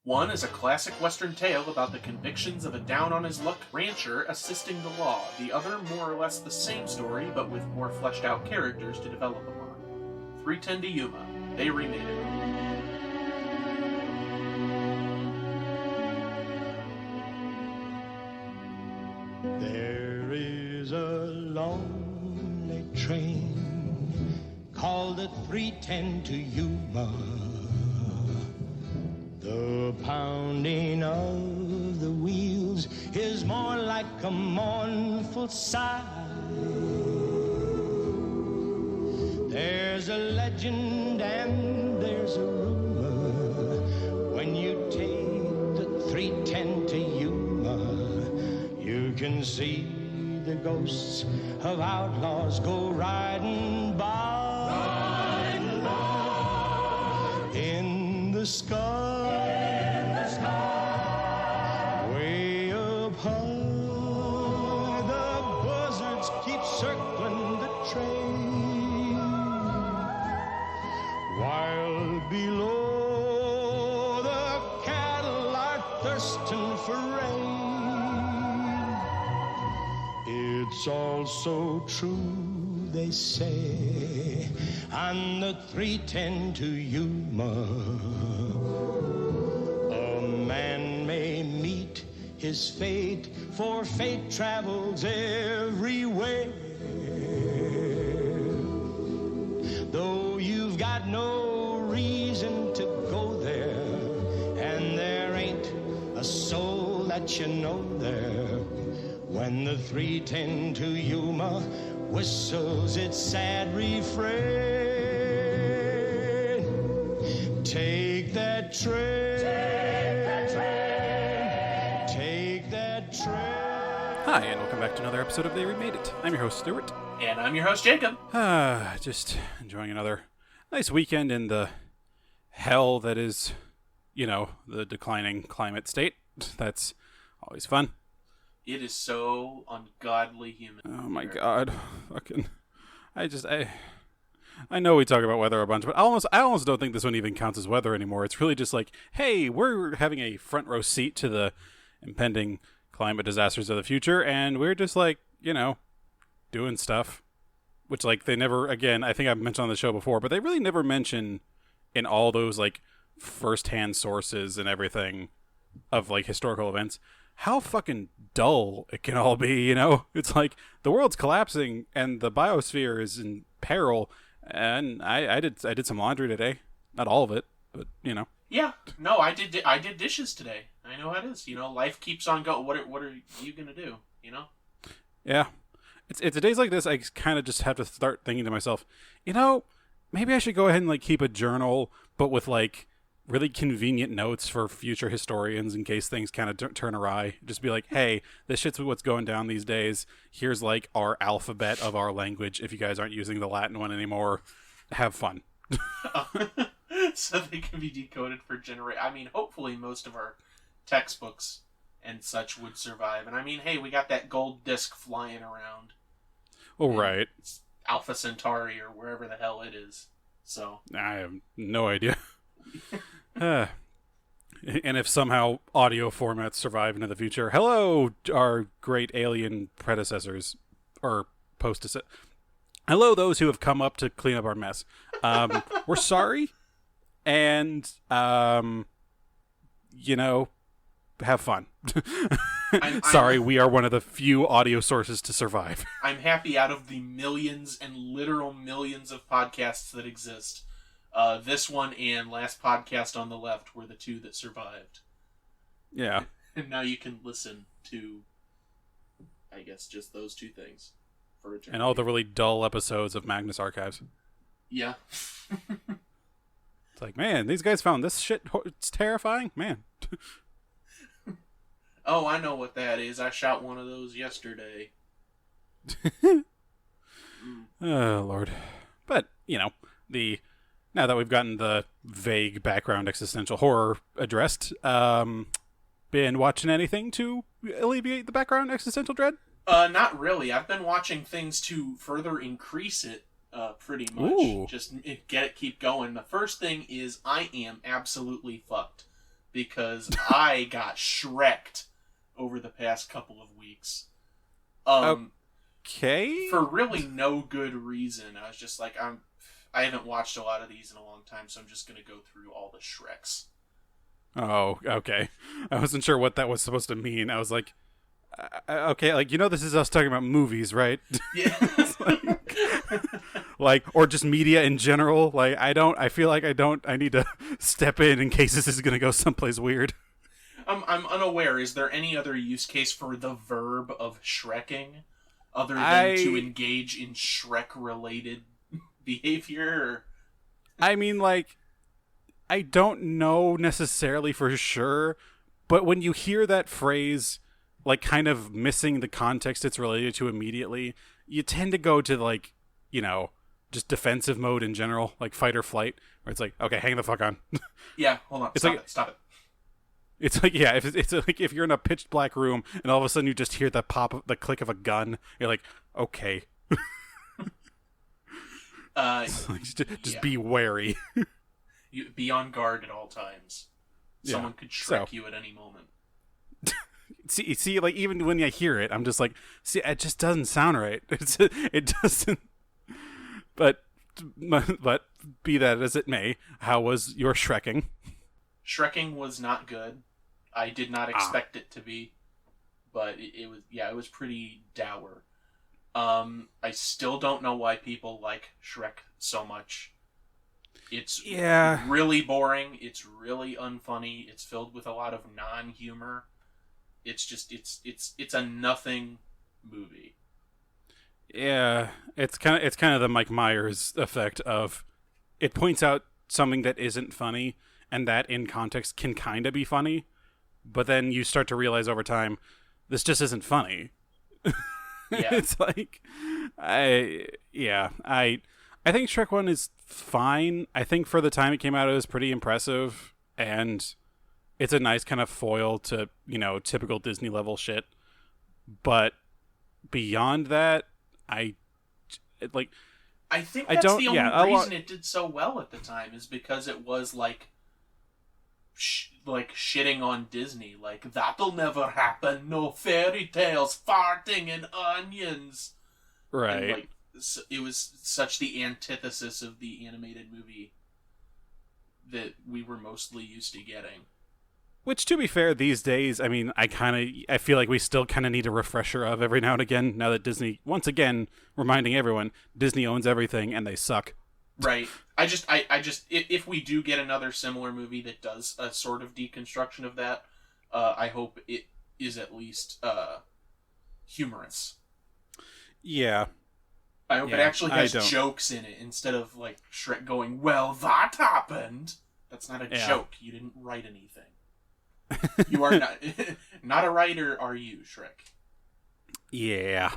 One is a classic Western tale about the convictions of a down-on-his-luck rancher assisting the law. The other, more or less the same story, but with more fleshed-out characters to develop upon. 310 to Yuma. They Remade It. There is a lonely train called the 310 to Yuma. The pounding of the wheels is more like a mournful sigh. There's a legend and there's a rumor. When you take the 310 to Yuma, you can see the ghosts of outlaws go riding by. Riding by. In the sky. Way up high, the buzzards keep circling the train, while below the cattle are thirsting for rain. It's all so true, they say, on the 310 to Yuma. A man may meet his fate, for fate travels everywhere. Though you've got no reason to go there, and there ain't a soul that you know there, when the 310 to Yuma whistles its sad refrain. Take that train. Hi, and welcome back to another episode of They Remade It. I'm your host, Stuart. And I'm your host, Jacob. Just enjoying another nice weekend in the hell that is, the declining climate state. That's always fun. It is so ungodly humid. Oh my god. Fucking... I know we talk about weather a bunch, but I almost don't think this one even counts as weather anymore. It's really just like, hey, we're having a front row seat to the impending climate disasters of the future, and we're just like, doing stuff. Which, like, they never, again, I think I've mentioned on the show before, but they really never mention in all those, like, first-hand sources and everything of, like, historical events, how fucking dull it can all be, It's like, the world's collapsing, and the biosphere is in peril, and I did some laundry today. Not all of it, but, Yeah, no, I did dishes today. I know how it is. Life keeps on going. What are you gonna do? Yeah, it's days like this. I kind of just have to start thinking to myself, maybe I should go ahead and like keep a journal, but with like really convenient notes for future historians in case things kind of turn awry. Just be like, hey, this shit's what's going down these days. Here's like our alphabet of our language. If you guys aren't using the Latin one anymore, have fun. So they can be decoded for hopefully most of our textbooks and such would survive. And hey, we got that gold disc flying around. Oh, right. It's Alpha Centauri or wherever the hell it is. So I have no idea. And if somehow audio formats survive into the future, hello, our great alien predecessors or hello, those who have come up to clean up our mess. We're sorry, and have fun. Sorry, we are one of the few audio sources to survive. I'm happy out of the millions and literal millions of podcasts that exist. This one and last podcast on the left were the two that survived. Yeah. And now you can listen to, I guess, just those two things for eternity. And all the really dull episodes of Magnus Archives. Yeah. It's like, man, these guys found this shit. It's terrifying, man. Oh, I know what that is. I shot one of those yesterday. Oh, Lord. But, now that we've gotten the vague background existential horror addressed, been watching anything to alleviate the background existential dread? Not really. I've been watching things to further increase it, pretty much. Ooh. Just keep going. The first thing is I am absolutely fucked. because I got Shrek'd over the past couple of weeks. Okay. For really no good reason. I was just like, I haven't watched a lot of these in a long time, so I'm just going to go through all the Shreks. Oh, okay. I wasn't sure what that was supposed to mean. I was like, okay, like, this is us talking about movies, right? Yeah. Or just media in general. Like, I feel like I need to step in case this is going to go someplace weird. I'm unaware. Is there any other use case for the verb of Shrekking other than to engage in Shrek-related behavior? I mean, like, I don't know necessarily for sure, but when you hear that phrase, like, kind of missing the context it's related to immediately, you tend to go to, like, just defensive mode in general, like fight or flight, where it's like, okay, hang the fuck on. Yeah, hold on. Stop it. It's like, yeah, it's like if you're in a pitch black room and all of a sudden you just hear the pop, the click of a gun, you're like, okay. Just be wary. You be on guard at all times. Someone could Shrek you at any moment. See, like, even when I hear it, I'm just like, see, it just doesn't sound right. It doesn't. But be that as it may, how was your Shrekking? Shrekking was not good. I did not expect it to be, but it was pretty dour. I still don't know why people like Shrek so much. It's really boring. It's really unfunny. It's filled with a lot of non-humor. It's just it's a nothing movie. Yeah, it's kind of the Mike Myers effect of it points out something that isn't funny, and that in context can kind of be funny, but then you start to realize over time this just isn't funny. Yeah. It's like I think Shrek 1 is fine. I think for the time it came out it was pretty impressive, and it's a nice kind of foil to, typical Disney level shit. But beyond that, I think that's the only reason it did so well at the time is because it was like shitting on Disney, like, that'll never happen, no fairy tales, farting and onions. Right. And, like, it was such the antithesis of the animated movie that we were mostly used to getting. Which, to be fair, these days, I mean, I feel like we still kind of need a refresher of every now and again, now that Disney, once again, reminding everyone, Disney owns everything and they suck. Right. I just, if we do get another similar movie that does a sort of deconstruction of that, I hope it is at least humorous. Yeah. I hope it actually has jokes in it instead of, like, Shrek going, well, that happened. That's not a joke. You didn't write anything. You are not a writer, are you, Shrek? Yeah.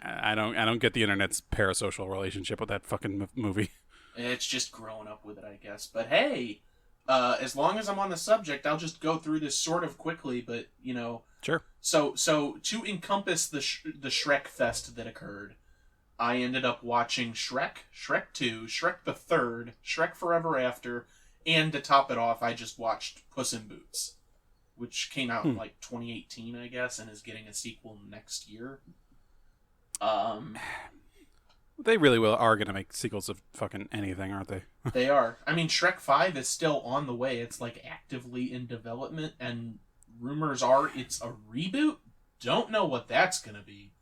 I don't get the internet's parasocial relationship with that fucking movie. It's just growing up with it, I guess. But hey, as long as I'm on the subject, I'll just go through this sort of quickly, but, Sure. So to encompass the Shrek fest that occurred, I ended up watching Shrek, Shrek 2, Shrek the Third, Shrek Forever After, and to top it off, I just watched Puss in Boots, which came out in, like, 2018, I guess, and is getting a sequel next year. They really are going to make sequels of fucking anything, aren't they? They are. I mean, Shrek 5 is still on the way. It's, like, actively in development, and rumors are it's a reboot. Don't know what that's going to be.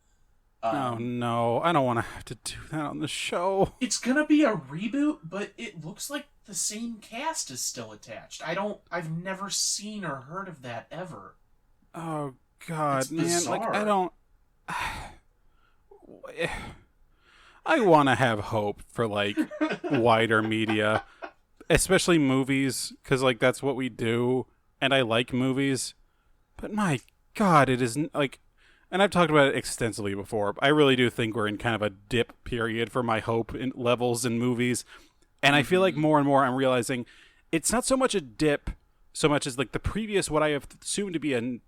Oh, no. I don't want to have to do that on the show. It's going to be a reboot, but it looks like the same cast is still attached. I've never seen or heard of that ever. Oh, God, it's man. bizarre. Like, I don't... I want to have hope for, like, wider media, especially movies, because, like, that's what we do, and I like movies, but my God, it isn't, like, and I've talked about it extensively before, but I really do think we're in kind of a dip period for my hope in levels in movies, and I feel like more and more I'm realizing it's not so much a dip, so much as, like, the previous, what I have assumed to be a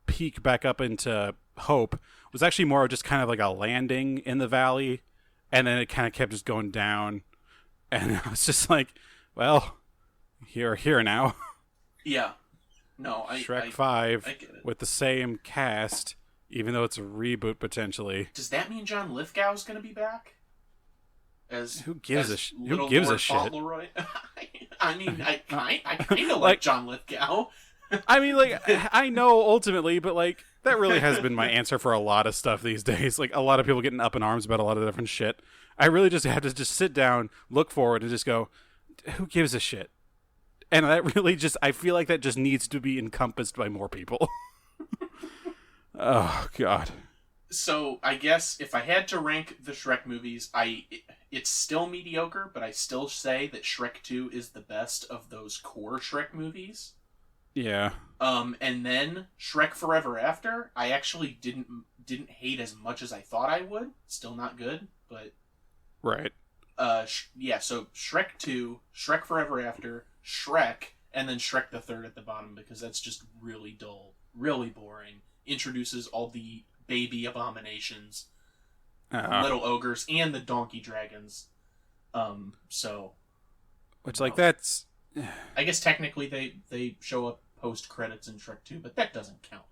peak back up into hope, was actually more just kind of like a landing in the valley, and then it kind of kept just going down, and I was just like, well, here now. Yeah. No, Shrek 5 I get it. with the same cast, even though it's a reboot potentially. Does that mean John Lithgow's going to be back? Who gives a shit? Fauntleroy? I mean, I kind of like John Lithgow. I mean, like, I know ultimately, but like that really has been my answer for a lot of stuff these days. Like a lot of people getting up in arms about a lot of different shit. I really just have to just sit down, look forward, and just go, who gives a shit? And that really I feel like that just needs to be encompassed by more people. Oh, God. So, I guess if I had to rank the Shrek movies, it's still mediocre, but I still say that Shrek 2 is the best of those core Shrek movies. Yeah. And then Shrek Forever After, I actually didn't hate as much as I thought I would. Still not good, but... Right. So Shrek 2, Shrek Forever After, Shrek, and then Shrek the Third at the bottom, because that's just really dull, really boring. Introduces all the baby abominations, little ogres, and the donkey dragons. Which, like, that's... I guess technically they show up post-credits in Shrek 2, but that doesn't count.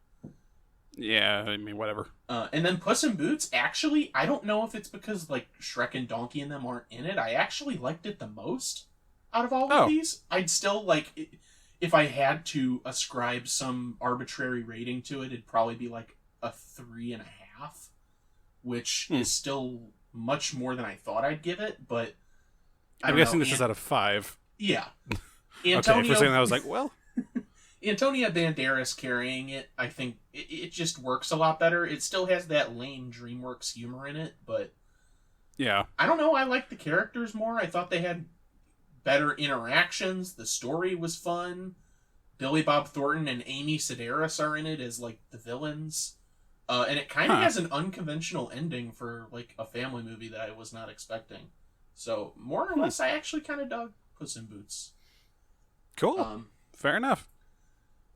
Yeah, I mean, whatever. And then Puss in Boots, actually, I don't know if it's because, like, Shrek and Donkey and them aren't in it. I actually liked it the most out of all of these. I'd still, like, if I had to ascribe some arbitrary rating to it, it'd probably be, like, a 3.5, which is still much more than I thought I'd give it, but... I'm guessing this is out of 5. Yeah. Okay, for a second I was like, well... Antonia Banderas carrying it, I think it just works a lot better. It still has that lame DreamWorks humor in it, but... Yeah. I don't know, I like the characters more. I thought they had better interactions. The story was fun. Billy Bob Thornton and Amy Sedaris are in it as, like, the villains. And it kind of has an unconventional ending for, like, a family movie that I was not expecting. So, more or less, I actually kind of dug Puss in Boots. Cool. Fair enough.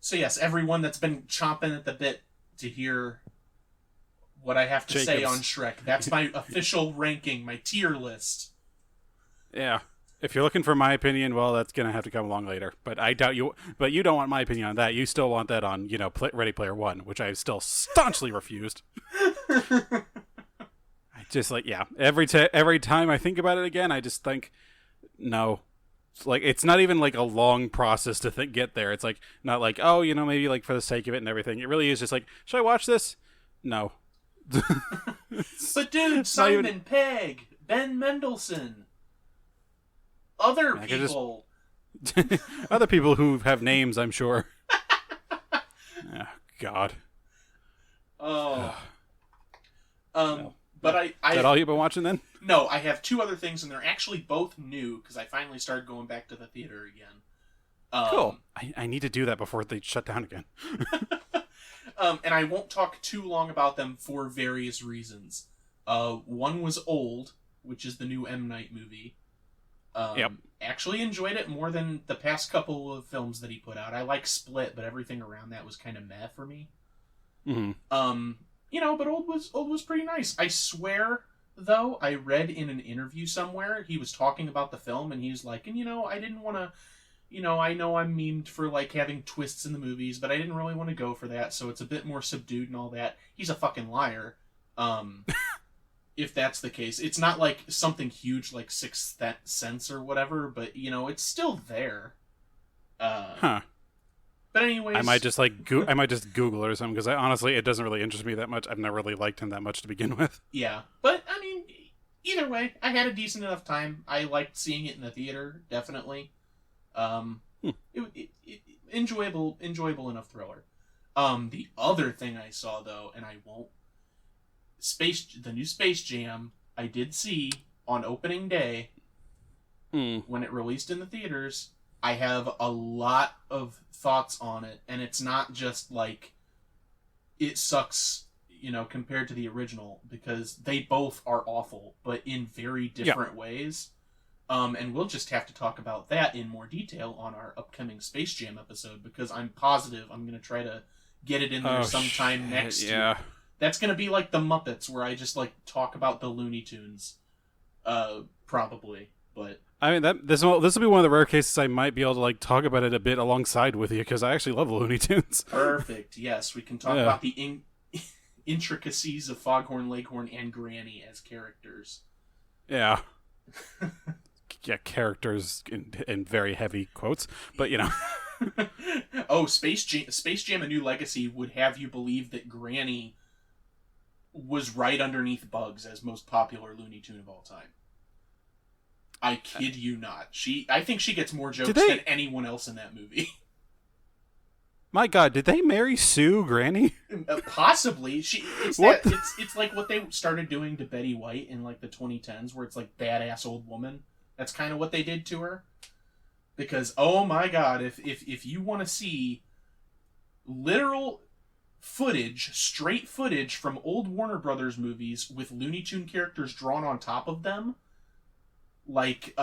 So yes, everyone that's been chomping at the bit to hear what I have to say on Shrek, that's my official ranking, my tier list. Yeah. If you're looking for my opinion, well, that's going to have to come along later. But I doubt you... But you don't want my opinion on that. You still want that on, Ready Player One, which I still staunchly refused. I just, every time I think about it again, I just think, no. Like, it's not even, like, a long process to get there. It's, like, not like, oh, maybe, like, for the sake of it and everything. It really is just like, should I watch this? No. But, dude, Simon Pegg, Ben Mendelsohn, other people. Other people who have names, I'm sure. Oh, God. Oh. No. But Is that all you've been watching, then? No, I have 2 other things, and they're actually both new, because I finally started going back to the theater again. Cool. I need to do that before they shut down again. And I won't talk too long about them for various reasons. One was Old, which is the new M. Night movie. Yep. Actually enjoyed it more than the past couple of films that he put out. I like Split, but everything around that was kind of meh for me. Mm-hmm. But Old was pretty nice. I swear, though, I read in an interview somewhere, he was talking about the film, and he was like, and I didn't want to, I know I'm memed for, like, having twists in the movies, but I didn't really want to go for that, so it's a bit more subdued and all that. He's a fucking liar. If that's the case. It's not, like, something huge like Sixth Sense or whatever, but, it's still there. But anyways... I might just Google it or something, because honestly, it doesn't really interest me that much. I've never really liked him that much to begin with. Yeah, but, I mean, either way, I had a decent enough time. I liked seeing it in the theater, definitely. Enjoyable enough thriller. The other thing I saw, though, and I won't... the new Space Jam, I did see on opening day, when it released in the theaters. I have a lot of thoughts on it, and it's not just like it sucks, compared to the original, because they both are awful, but in very different ways. And we'll just have to talk about that in more detail on our upcoming Space Jam episode, because I'm positive I'm going to try to get it in there sometime next year. That's going to be like the Muppets, where I just, like, talk about the Looney Tunes. Probably. But I mean, this will be one of the rare cases I might be able to like talk about it a bit alongside with you because I actually love Looney Tunes. Perfect. Yes, we can talk about the intricacies of Foghorn Leghorn and Granny as characters. Yeah. Yeah, characters in very heavy quotes, but you know. Oh, Space Jam: A New Legacy would have you believe that Granny was right underneath Bugs as most popular Looney Tune of all time. I kid you not. I think she gets more jokes than anyone else in that movie. My God, did they marry Sue Granny? Possibly. It's like what they started doing to Betty White in like the 2010s, where it's like badass old woman. That's kind of what they did to her. Because oh my God, if you want to see literal footage, straight footage from old Warner Brothers movies with Looney Tune characters drawn on top of them, like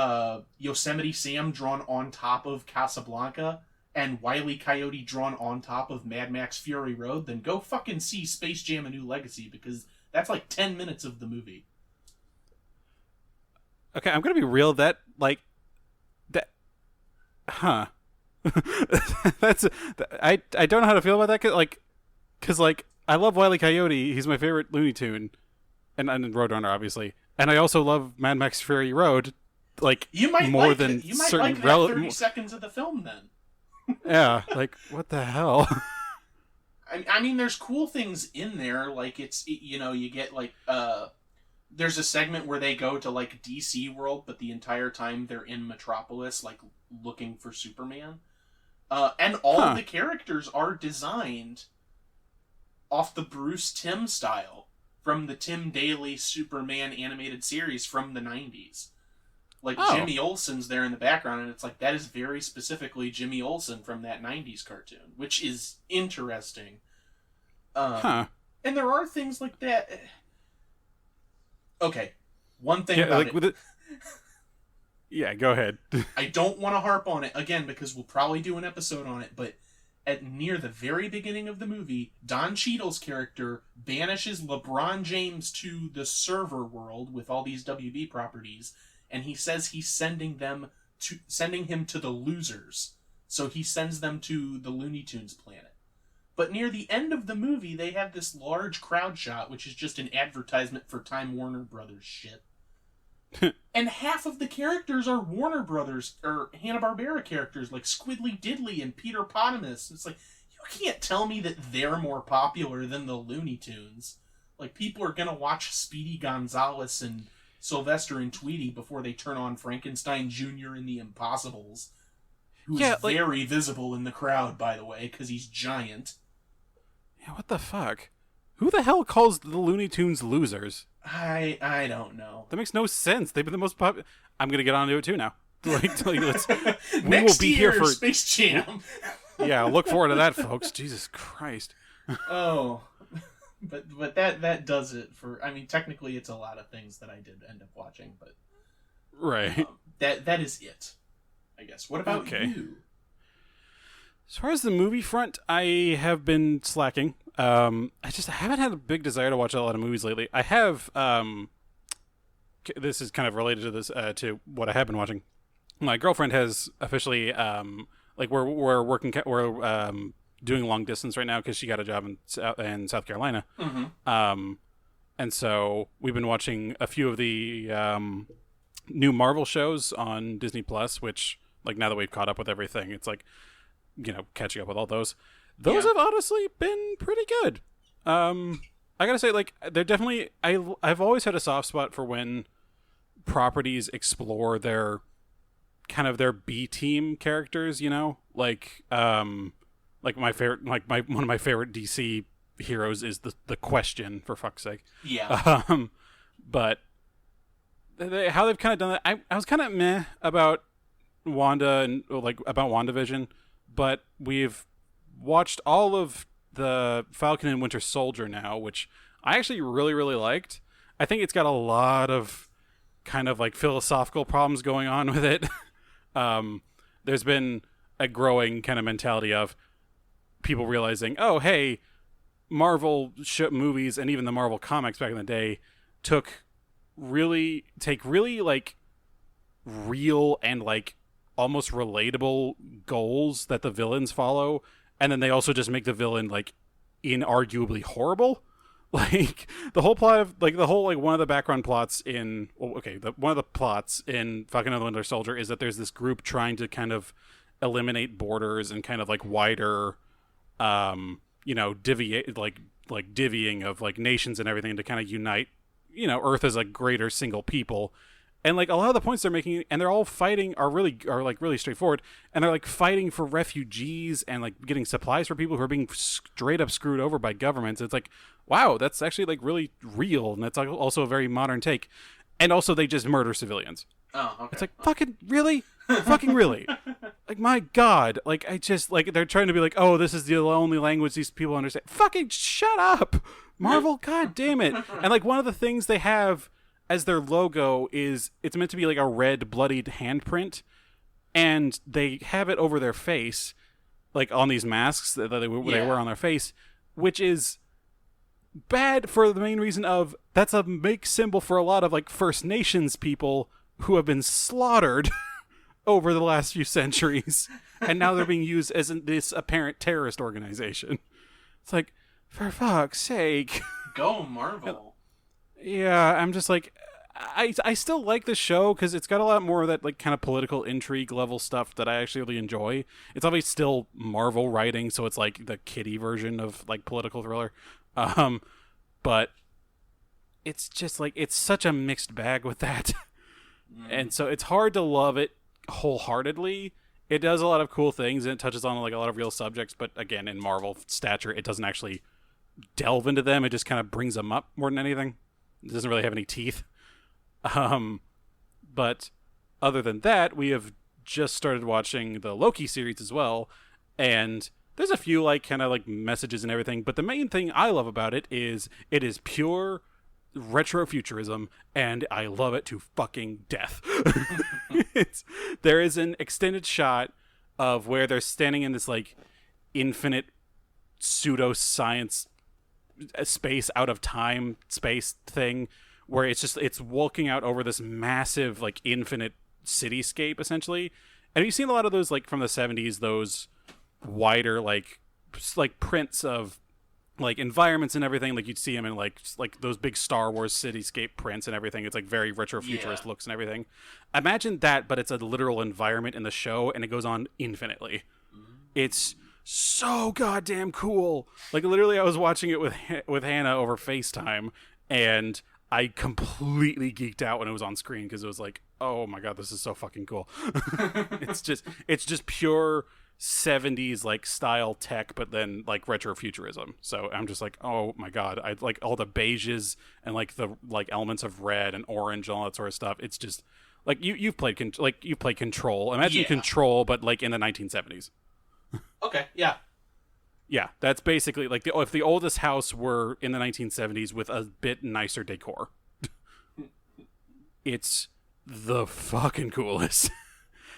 Yosemite Sam drawn on top of Casablanca, and Wile E. Coyote drawn on top of Mad Max Fury Road, then go fucking see Space Jam: A New Legacy, because that's like 10 minutes of the movie. Okay, I'm gonna be real. That I don't know how to feel about that. Cause I love Wile E. Coyote. He's my favorite Looney Tune, and Roadrunner obviously. And I also love Mad Max Fury Road, like you might more like than you might certain like that 30 seconds of the film then. Yeah, like what the hell? I mean, there's cool things in there, like you get like there's a segment where they go to like DC World, but the entire time they're in Metropolis, like looking for Superman, and all of the characters are designed off the Bruce Timm style from the Tim Daly Superman animated series from the 90s. Like, Jimmy Olsen's there in the background, and it's like, that is very specifically Jimmy Olsen from that 90s cartoon, which is interesting. And there are things like that. Okay, one thing about it. Yeah, go ahead. I don't want to harp on it, again, because we'll probably do an episode on it, but at near the very beginning of the movie, Don Cheadle's character banishes LeBron James to the server world with all these WB properties, and he says he's sending him to the losers. So he sends them to the Looney Tunes planet. But near the end of the movie, they have this large crowd shot, which is just an advertisement for Time Warner Brothers shit. And half of the characters are Warner Brothers or Hanna-Barbera characters like Squiddly Diddly and Peter Potamus. It's like, you can't tell me that they're more popular than the Looney Tunes. Like, people are gonna watch Speedy Gonzales and Sylvester and Tweety before they turn on Frankenstein Jr. and the Impossibles, who's very visible in the crowd, by the way, because he's giant. Yeah, what the fuck? Who the hell calls the Looney Tunes losers? I don't know. That makes no sense. They've been the most popular. I'm gonna get onto it too now. Let's. We Next will be year, here for Space Jam. Yeah, look forward to that, folks. Jesus Christ. Oh, but that does it for. I mean, technically, it's a lot of things that I did end up watching, but right. That is it, I guess. What about you? As far as the movie front, I have been slacking. I haven't had a big desire to watch a lot of movies lately. I have. This is kind of related to this to what I have been watching. My girlfriend has officially we're doing long distance right now because she got a job in South Carolina. Mm-hmm. And so we've been watching a few of the new Marvel shows on Disney Plus, which, like, now that we've caught up with everything, it's like, catching up with all those. Those have honestly been pretty good. I gotta say, like, they're definitely. I've always had a soft spot for when properties explore their kind of their B team characters. Like my favorite, one of my favorite DC heroes is the Question, for fuck's sake. Yeah. But how they've kind of done that, I was kind of meh about Wanda and about WandaVision, but we've watched all of the Falcon and Winter Soldier now, which I actually really, really liked. I think it's got a lot of kind of like philosophical problems going on with it. There's been a growing kind of mentality of people realizing, oh, hey, Marvel movies and even the Marvel comics back in the day take really like real and like almost relatable goals that the villains follow, and then they also just make the villain like inarguably horrible. Like the whole plot of like one of the background plots in one of the plots in Falcon and the Winter Soldier is that there's this group trying to kind of eliminate borders and kind of like wider deviate like divvying of like nations and everything to kind of unite Earth as a greater single people. And like a lot of the points they're making, and they're all fighting, are really straightforward, and they're like fighting for refugees and like getting supplies for people who are being straight up screwed over by governments. It's like, wow, that's actually like really real, and that's also a very modern take. And also, they just murder civilians. Oh, okay. It's like, fucking really, fucking really, like my god, like I just like they're trying to be like, oh, this is the only language these people understand. Fucking shut up, Marvel, god damn it. And like one of the things they have as their logo is it's meant to be like a red bloodied handprint, and they have it over their face, like on these masks that they wear on their face, which is bad for the main reason of that's a make symbol for a lot of like First Nations people who have been slaughtered over the last few centuries, and now they're being used as this apparent terrorist organization. It's like, for fuck's sake. Go Marvel. Yeah, I'm just like, I still like the show because it's got a lot more of that like kind of political intrigue level stuff that I actually really enjoy. It's obviously still Marvel writing, so it's like the kiddie version of like political thriller, but it's just like it's such a mixed bag with that, and so it's hard to love it wholeheartedly. It does a lot of cool things and it touches on like a lot of real subjects, but again, in Marvel stature, it doesn't actually delve into them. It just kind of brings them up more than anything. It doesn't really have any teeth. But other than that, we have just started watching the Loki series as well, and there's a few like kind of like messages and everything, but the main thing I love about it is pure retro-futurism, and I love it to fucking death. There is an extended shot of where they're standing in this like infinite pseudo-science space out of time space thing where it's walking out over this massive like infinite cityscape essentially. And you've seen a lot of those like from the 70s, those wider like prints of like environments and everything, like you'd see them in like those big Star Wars cityscape prints and everything. It's like very retro futurist looks and everything. Imagine that, but it's a literal environment in the show and it goes on infinitely. It's so goddamn cool. Like literally I was watching it with Hannah over FaceTime, and I completely geeked out when it was on screen because it was like, oh my god, this is so fucking cool. it's just pure 70s like style tech, but then like retro-futurism. So I'm just like, oh my god, I like all the beiges and like the like elements of red and orange and all that sort of stuff. It's just like you've played Control. Imagine Control, but like in the 1970s. Okay, yeah. Yeah, that's basically like if the oldest house were in the 1970s with a bit nicer decor. It's the fucking coolest.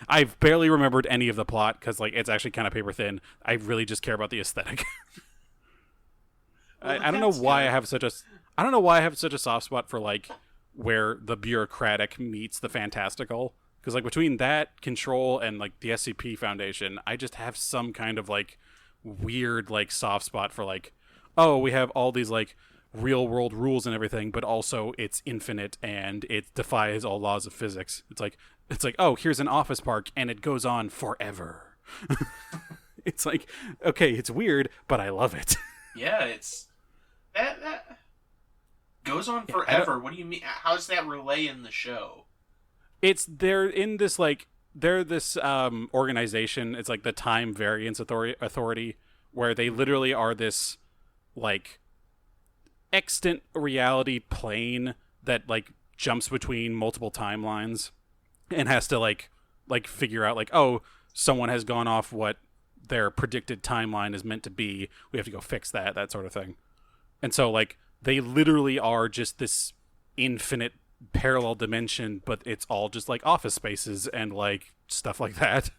I've barely remembered any of the plot because like it's actually kind of paper thin. I really just care about the aesthetic. Well, I don't know why I have such a soft spot for like where the bureaucratic meets the fantastical. Because like between that Control and like the SCP Foundation, I just have some kind of like weird like soft spot for like, oh, we have all these like real world rules and everything, but also it's infinite and it defies all laws of physics. It's like, oh, here's an office park and it goes on forever. It's like, okay, it's weird, but I love it. Yeah, it's that goes on forever. What do you mean? How does that relay in the show? They're this organization. It's like the Time Variance Authority, where they literally are this like extant reality plane that like jumps between multiple timelines and has to like figure out like, oh, someone has gone off what their predicted timeline is meant to be. We have to go fix that sort of thing. And so like they literally are just this infinite parallel dimension, but it's all just like office spaces and like stuff like that.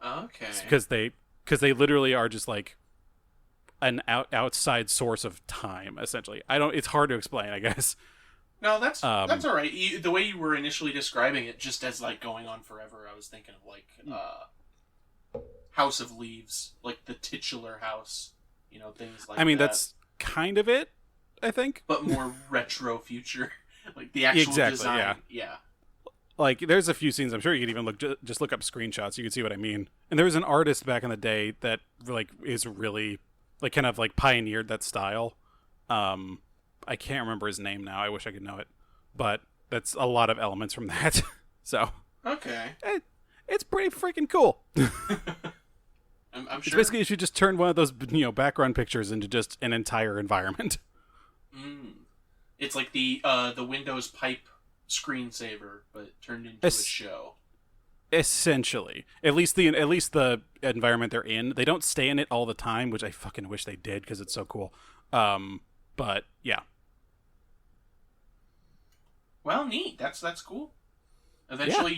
Okay. Because they literally are just like an outside source of time essentially. It's hard to explain, I guess, No, that's all right. The way you were initially describing it, just as like going on forever, I was thinking of like House of Leaves, like the titular house, things like that. I mean, that's kind of it, I think. But more retro future, like the actual design. Yeah. Like, there's a few scenes. I'm sure you could even just look up screenshots. You can see what I mean. And there was an artist back in the day that like is really like kind of like pioneered that style. I can't remember his name now. I wish I could know it, but that's a lot of elements from that. So okay, it's pretty freaking cool. I'm It's sure. basically you should just turn one of those background pictures into just an entire environment. It's like the Windows pipe screensaver, but turned into a show. Essentially, at least the environment they're in, they don't stay in it all the time, which I fucking wish they did because it's so cool. But yeah. Well, neat. That's cool. Eventually,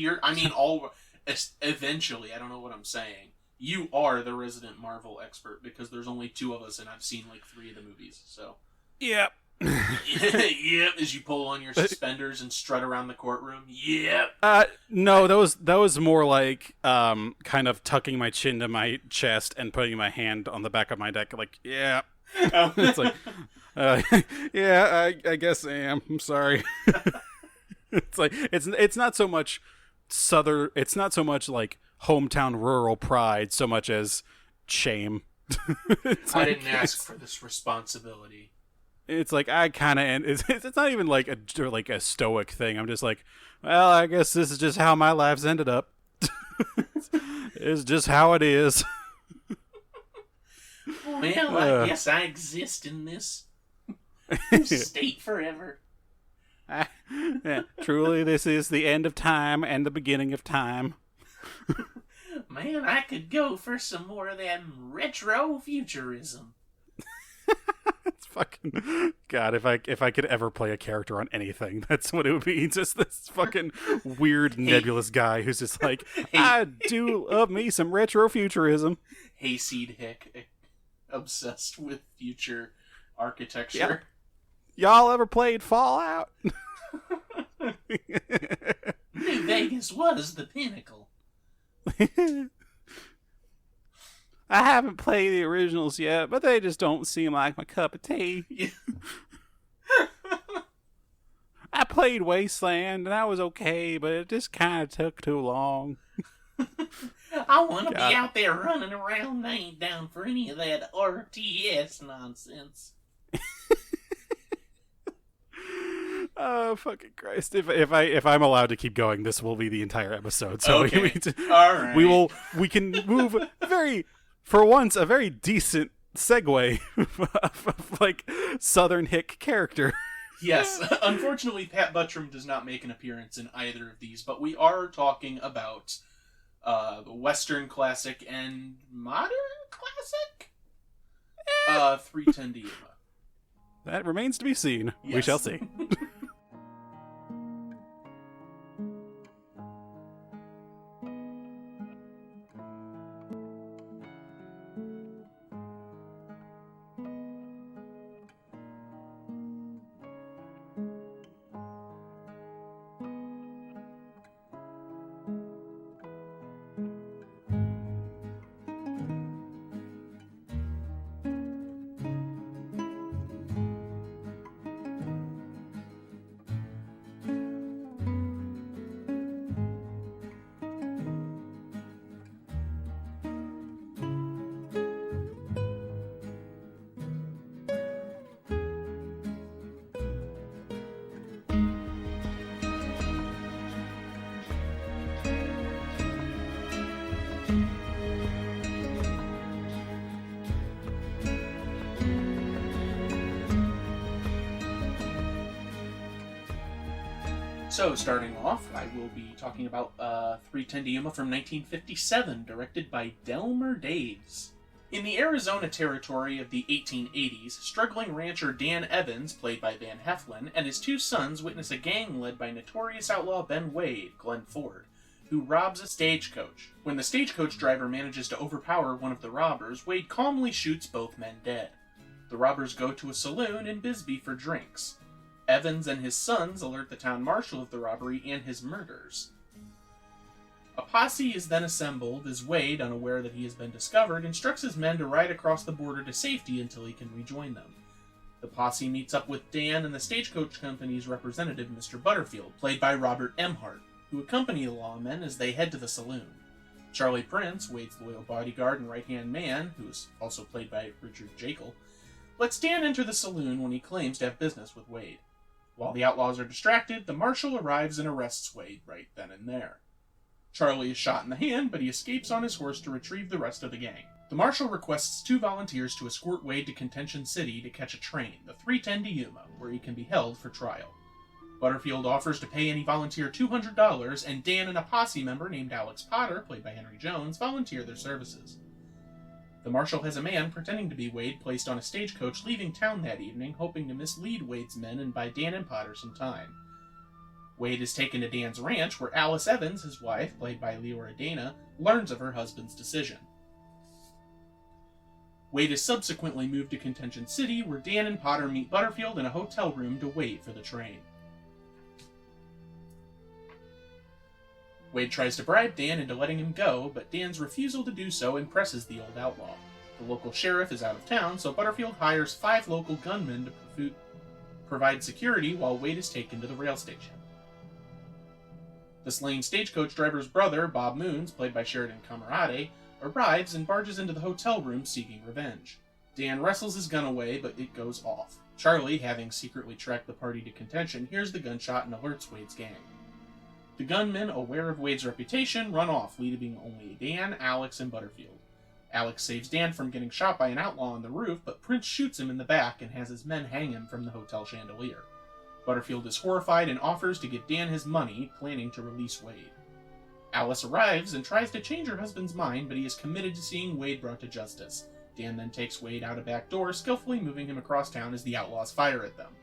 eventually, I don't know what I'm saying. You are the resident Marvel expert because there's only 2 of us, and I've seen like 3 of the movies. So. Yep. Yep. As you pull on your suspenders and strut around the courtroom. Yep. No, that was more like kind of tucking my chin to my chest and putting my hand on the back of my neck, like yeah. It's like, yeah, I guess I am. I'm sorry. It's like it's not so much southern. It's not so much like hometown rural pride, so much as shame. I didn't ask for this responsibility. It's like I kind of. It's not even like a stoic thing. I'm just like, well, I guess this is just how my life's ended up. It's just how it is. Well, I guess I exist in this state forever. Yeah, truly, this is the end of time and the beginning of time. Man, I could go for some more of that retro-futurism. It's fucking God. If I could ever play a character on anything, that's what it would be. Just this fucking weird nebulous guy who's just like, I do love me some retro-futurism. Hayseed hick, obsessed with future architecture. Y'all ever played Fallout? New Vegas was the pinnacle. I haven't played the originals yet, but they just don't seem like my cup of tea. Yeah. I played Wasteland, and that was okay, but it just kind of took too long. I want to be out there running around. I ain't down for any of that RTS nonsense. Oh fucking Christ! If I'm allowed to keep going, this will be the entire episode. So okay. All right. We can move for once a very decent segue of like Southern hick character. Yes, unfortunately, Pat Buttram does not make an appearance in either of these, but we are talking about Western classic and modern classic. 310 to Yuma. That remains to be seen. Yes. We shall see. So, starting off, I will be talking about 310 to Yuma from 1957, directed by theyremadeit. In the Arizona territory of the 1880s, struggling rancher Dan Evans, played by Van Heflin, and his 2 sons witness a gang led by notorious outlaw Ben Wade, Glenn Ford, who robs a stagecoach. When the stagecoach driver manages to overpower one of the robbers, Wade calmly shoots both men dead. The robbers go to a saloon in Bisbee for drinks. Evans and his sons alert the town marshal of the robbery and his murders. A posse is then assembled as Wade, unaware that he has been discovered, instructs his men to ride across the border to safety until he can rejoin them. The posse meets up with Dan and the stagecoach company's representative, Mr. Butterfield, played by Robert Emhart, who accompany the lawmen as they head to the saloon. Charlie Prince, Wade's loyal bodyguard and right-hand man, who is also played by Richard Jekyll, lets Dan enter the saloon when he claims to have business with Wade. While the outlaws are distracted, the marshal arrives and arrests Wade right then and there. Charlie is shot in the hand, but he escapes on his horse to retrieve the rest of the gang. The marshal requests 2 volunteers to escort Wade to Contention City to catch a train, the 3:10 to Yuma, where he can be held for trial. Butterfield offers to pay any volunteer $200, and Dan and a posse member named Alex Potter, played by Henry Jones, volunteer their services. The marshal has a man pretending to be Wade placed on a stagecoach leaving town that evening, hoping to mislead Wade's men and buy Dan and Potter some time. Wade is taken to Dan's ranch, where Alice Evans, his wife, played by Leora Dana, learns of her husband's decision. Wade is subsequently moved to Contention City, where Dan and Potter meet Butterfield in a hotel room to wait for the train. Wade tries to bribe Dan into letting him go, but Dan's refusal to do so impresses the old outlaw. The local sheriff is out of town, so Butterfield hires 5 local gunmen to provide security while Wade is taken to the rail station. The slain stagecoach driver's brother, Bob Moons, played by Sheridan Camarade, arrives and barges into the hotel room seeking revenge. Dan wrestles his gun away, but it goes off. Charlie, having secretly tracked the party to Contention, hears the gunshot and alerts Wade's gang. The gunmen, aware of Wade's reputation, run off, leaving only Dan, Alex, and Butterfield. Alex saves Dan from getting shot by an outlaw on the roof, but Prince shoots him in the back and has his men hang him from the hotel chandelier. Butterfield is horrified and offers to give Dan his money, planning to release Wade. Alice arrives and tries to change her husband's mind, but he is committed to seeing Wade brought to justice. Dan then takes Wade out a back door, skillfully moving him across town as the outlaws fire at them.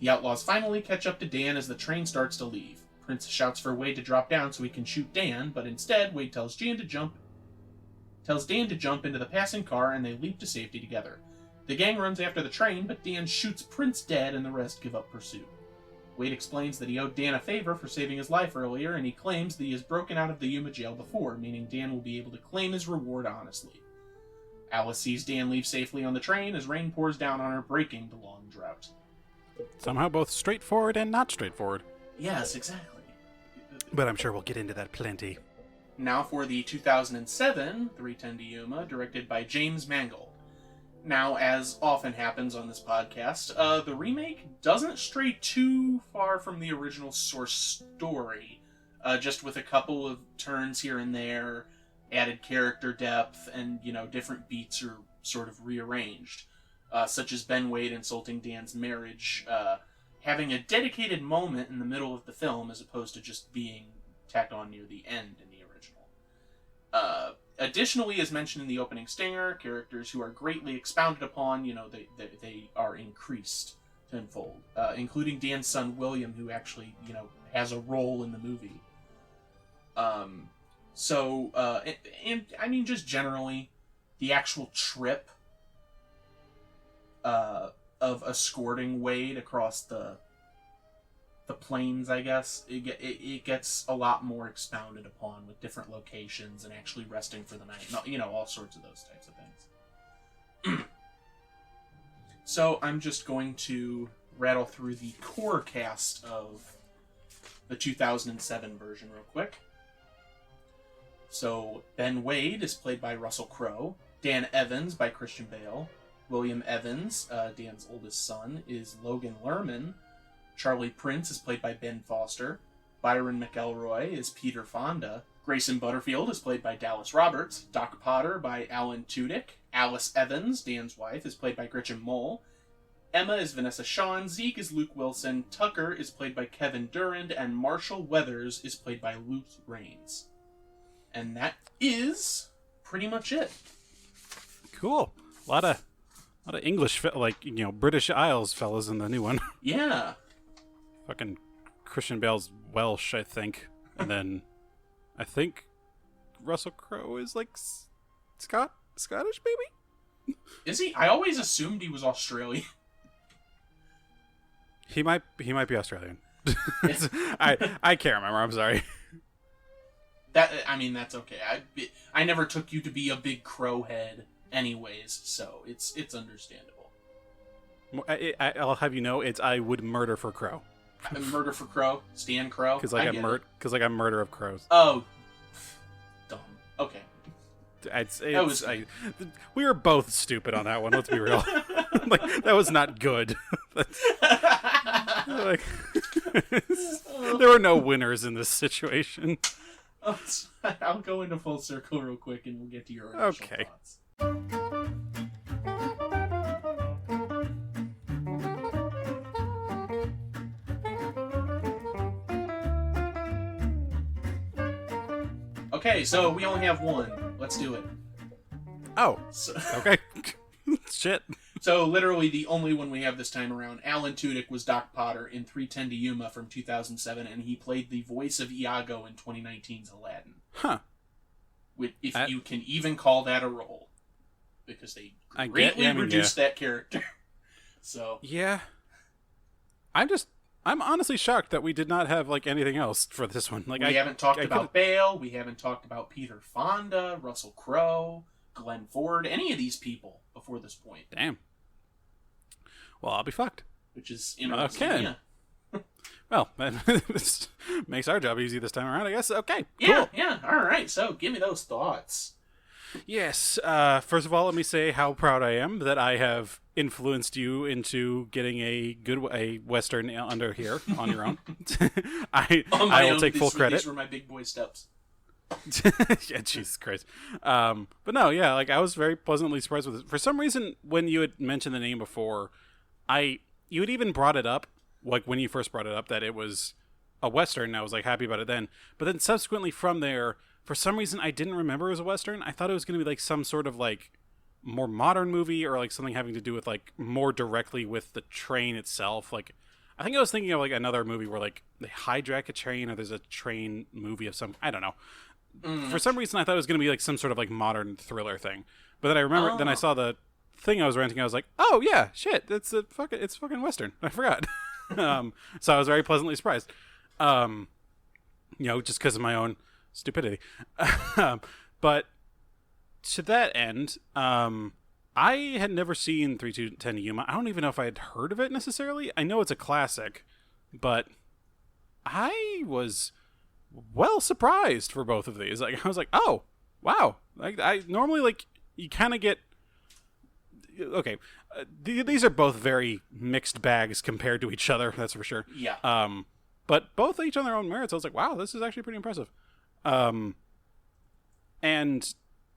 The outlaws finally catch up to Dan as the train starts to leave. Prince shouts for Wade to drop down so he can shoot Dan, but instead Wade tells Dan to jump into the passing car and they leap to safety together. The gang runs after the train, but Dan shoots Prince dead and the rest give up pursuit. Wade explains that he owed Dan a favor for saving his life earlier, and he claims that he has broken out of the Yuma jail before, meaning Dan will be able to claim his reward honestly. Alice sees Dan leave safely on the train as rain pours down on her, breaking the long drought. Somehow both straightforward and not straightforward. Yes, exactly. But I'm sure we'll get into that plenty. Now for the 2007 3:10 to Yuma, directed by James Mangold. Now, as often happens on this podcast, the remake doesn't stray too far from the original source story, just with a couple of turns here and there, added character depth, and, different beats are sort of rearranged, such as Ben Wade insulting Dan's marriage, having a dedicated moment in the middle of the film as opposed to just being tacked on near the end in the original. Additionally, as mentioned in the opening stinger, characters who are greatly expounded upon, they are increased tenfold, including Dan's son William, who actually, has a role in the movie. Just generally, the actual trip of escorting Wade across the plains, I guess, it gets a lot more expounded upon with different locations and actually resting for the night, all sorts of those types of things. So I'm just going to rattle through the core cast of the 2007 version real quick. So Ben Wade is played by Russell Crowe. Dan Evans by Christian Bale. William Evans, Dan's oldest son, is Logan Lerman. Charlie Prince is played by Ben Foster. Byron McElroy is Peter Fonda. Grayson Butterfield is played by Dallas Roberts. Doc Potter by Alan Tudyk. Alice Evans, Dan's wife, is played by Gretchen Mol. Emma is Vanessa Shawn. Zeke is Luke Wilson. Tucker is played by Kevin Durand. And Marshall Weathers is played by Luke Rains. And that is pretty much it. Cool. A lot of English, British Isles fellas in the new one. Yeah. Fucking Christian Bale's Welsh, I think. And then I think Russell Crowe is Scottish, maybe? Is he? I always assumed he was Australian. He might be Australian. I can't remember. I'm sorry. That's okay. I never took you to be a big crow head, anyways. So it's understandable. I'll have you know, I would murder for crow. Murder for crow, Stan Crow. Because I'm murder of crows. Oh, dumb. Okay. We were both stupid on that one. Let's be real. Like, that was not good. Like, there were no winners in this situation. I'll go into full circle real quick, and we'll get to your initial thoughts. Okay, so we only have one. Let's do it. Oh, okay. Shit. So, literally, the only one we have this time around. Alan Tudyk was Doc Potter in 3:10 to Yuma from 2007, and he played the voice of Iago in 2019's Aladdin. Huh. If you can even call that a role. Because they greatly reduced that character. So. Yeah. I'm honestly shocked that we did not have, like, anything else for this one. Like, we haven't talked about Bale, we haven't talked about Peter Fonda, Russell Crowe, Glenn Ford, any of these people before this point. Damn. Well, I'll be fucked. Which is interesting. Okay. Yeah. Well, that makes our job easy this time around, I guess. Okay. Yeah, cool. Yeah. All right. So, give me those thoughts. Yes. First of all, let me say how proud I am that I have influenced you into getting a Western under here on your own. I will take full credit. These were my big boy steps. Yeah, Jesus Christ. But no, yeah, like, I was very pleasantly surprised with it. For some reason, when you had mentioned the name before, you had even brought it up, like, when you first brought it up, that it was a Western, and I was, like, happy about it then. But then subsequently from there, for some reason, I didn't remember it was a Western. I thought it was going to be, like, some sort of, like, more modern movie, or, like, something having to do with, like, more directly with the train itself. Like, I think I was thinking of, like, another movie where, like, they hijack a train, or there's a train movie of some, I don't know. For some reason, I thought it was going to be, like, some sort of, like, modern thriller thing. But then I remember, then I saw the thing I was renting, I was like, oh, yeah, shit, it's fucking Western. I forgot. So I was very pleasantly surprised. Just because of my own stupidity. But to that end, I had never seen 3:10 to Yuma. I don't even know if I had heard of it necessarily. I know it's a classic, but I was well surprised for both of these. Like, I was like, oh, wow. Like, I normally, like, you kind of get, okay, these are both very mixed bags compared to each other, that's for sure. Yeah. But both each on their own merits, I was like, wow, this is actually pretty impressive. And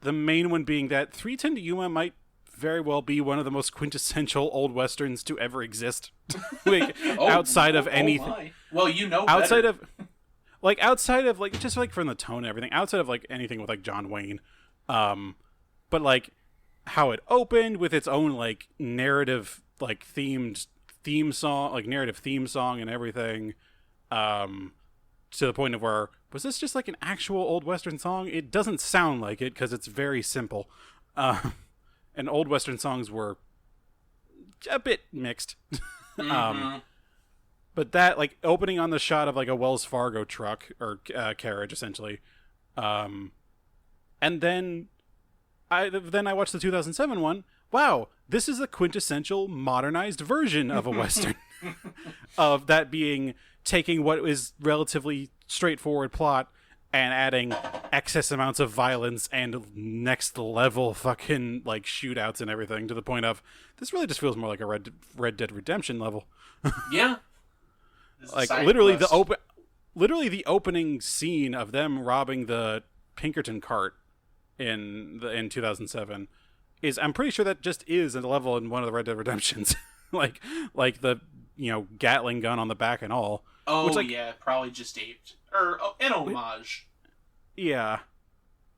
the main one being that 3:10 to Yuma might very well be one of the most quintessential old westerns to ever exist. Like, outside of anything. My. Well, outside better. outside of like, just like from the tone and everything, outside of like anything with like John Wayne, but like how it opened with its own like narrative, like theme song and everything, to the point of where, was this just like an actual old Western song? It doesn't sound like it because it's very simple. And old Western songs were a bit mixed. Mm-hmm. But that, like, opening on the shot of like a Wells Fargo truck or carriage, essentially, and then I watched the 2007 one. Wow, this is a quintessential modernized version of a Western. Of that being taking what is relatively straightforward plot and adding excess amounts of violence and next level fucking like shootouts and everything, to the point of this really just feels more like a Red Dead Redemption level. Yeah. Like literally the opening scene of them robbing the Pinkerton cart in 2007 is, I'm pretty sure that just is a level in one of the Red Dead Redemptions. like the, Gatling gun on the back and all. Oh, which, like, yeah, probably just aped. Or an homage. Yeah.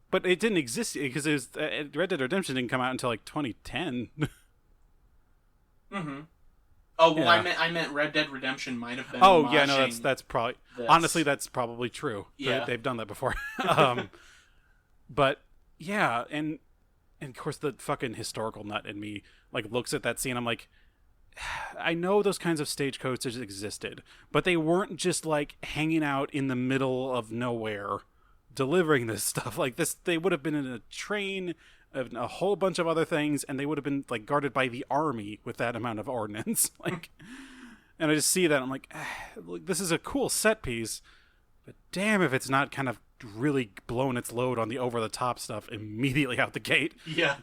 But it didn't exist because it was, Red Dead Redemption didn't come out until like 2010. Mm-hmm. Oh, well, yeah. I meant Red Dead Redemption might have been. Oh, yeah, no, that's probably this. Honestly, that's probably true. Yeah, they've done that before. But yeah, and of course the fucking historical nut in me like looks at that scene. I'm like, I know those kinds of stagecoaches existed, but they weren't just like hanging out in the middle of nowhere delivering this stuff. Like this, they would have been in a train of a whole bunch of other things, and they would have been like guarded by the army with that amount of ordnance. Like, and I just see that I'm like, look, this is a cool set piece, but damn if it's not kind of really blowing its load on the over the top stuff immediately out the gate. Yeah.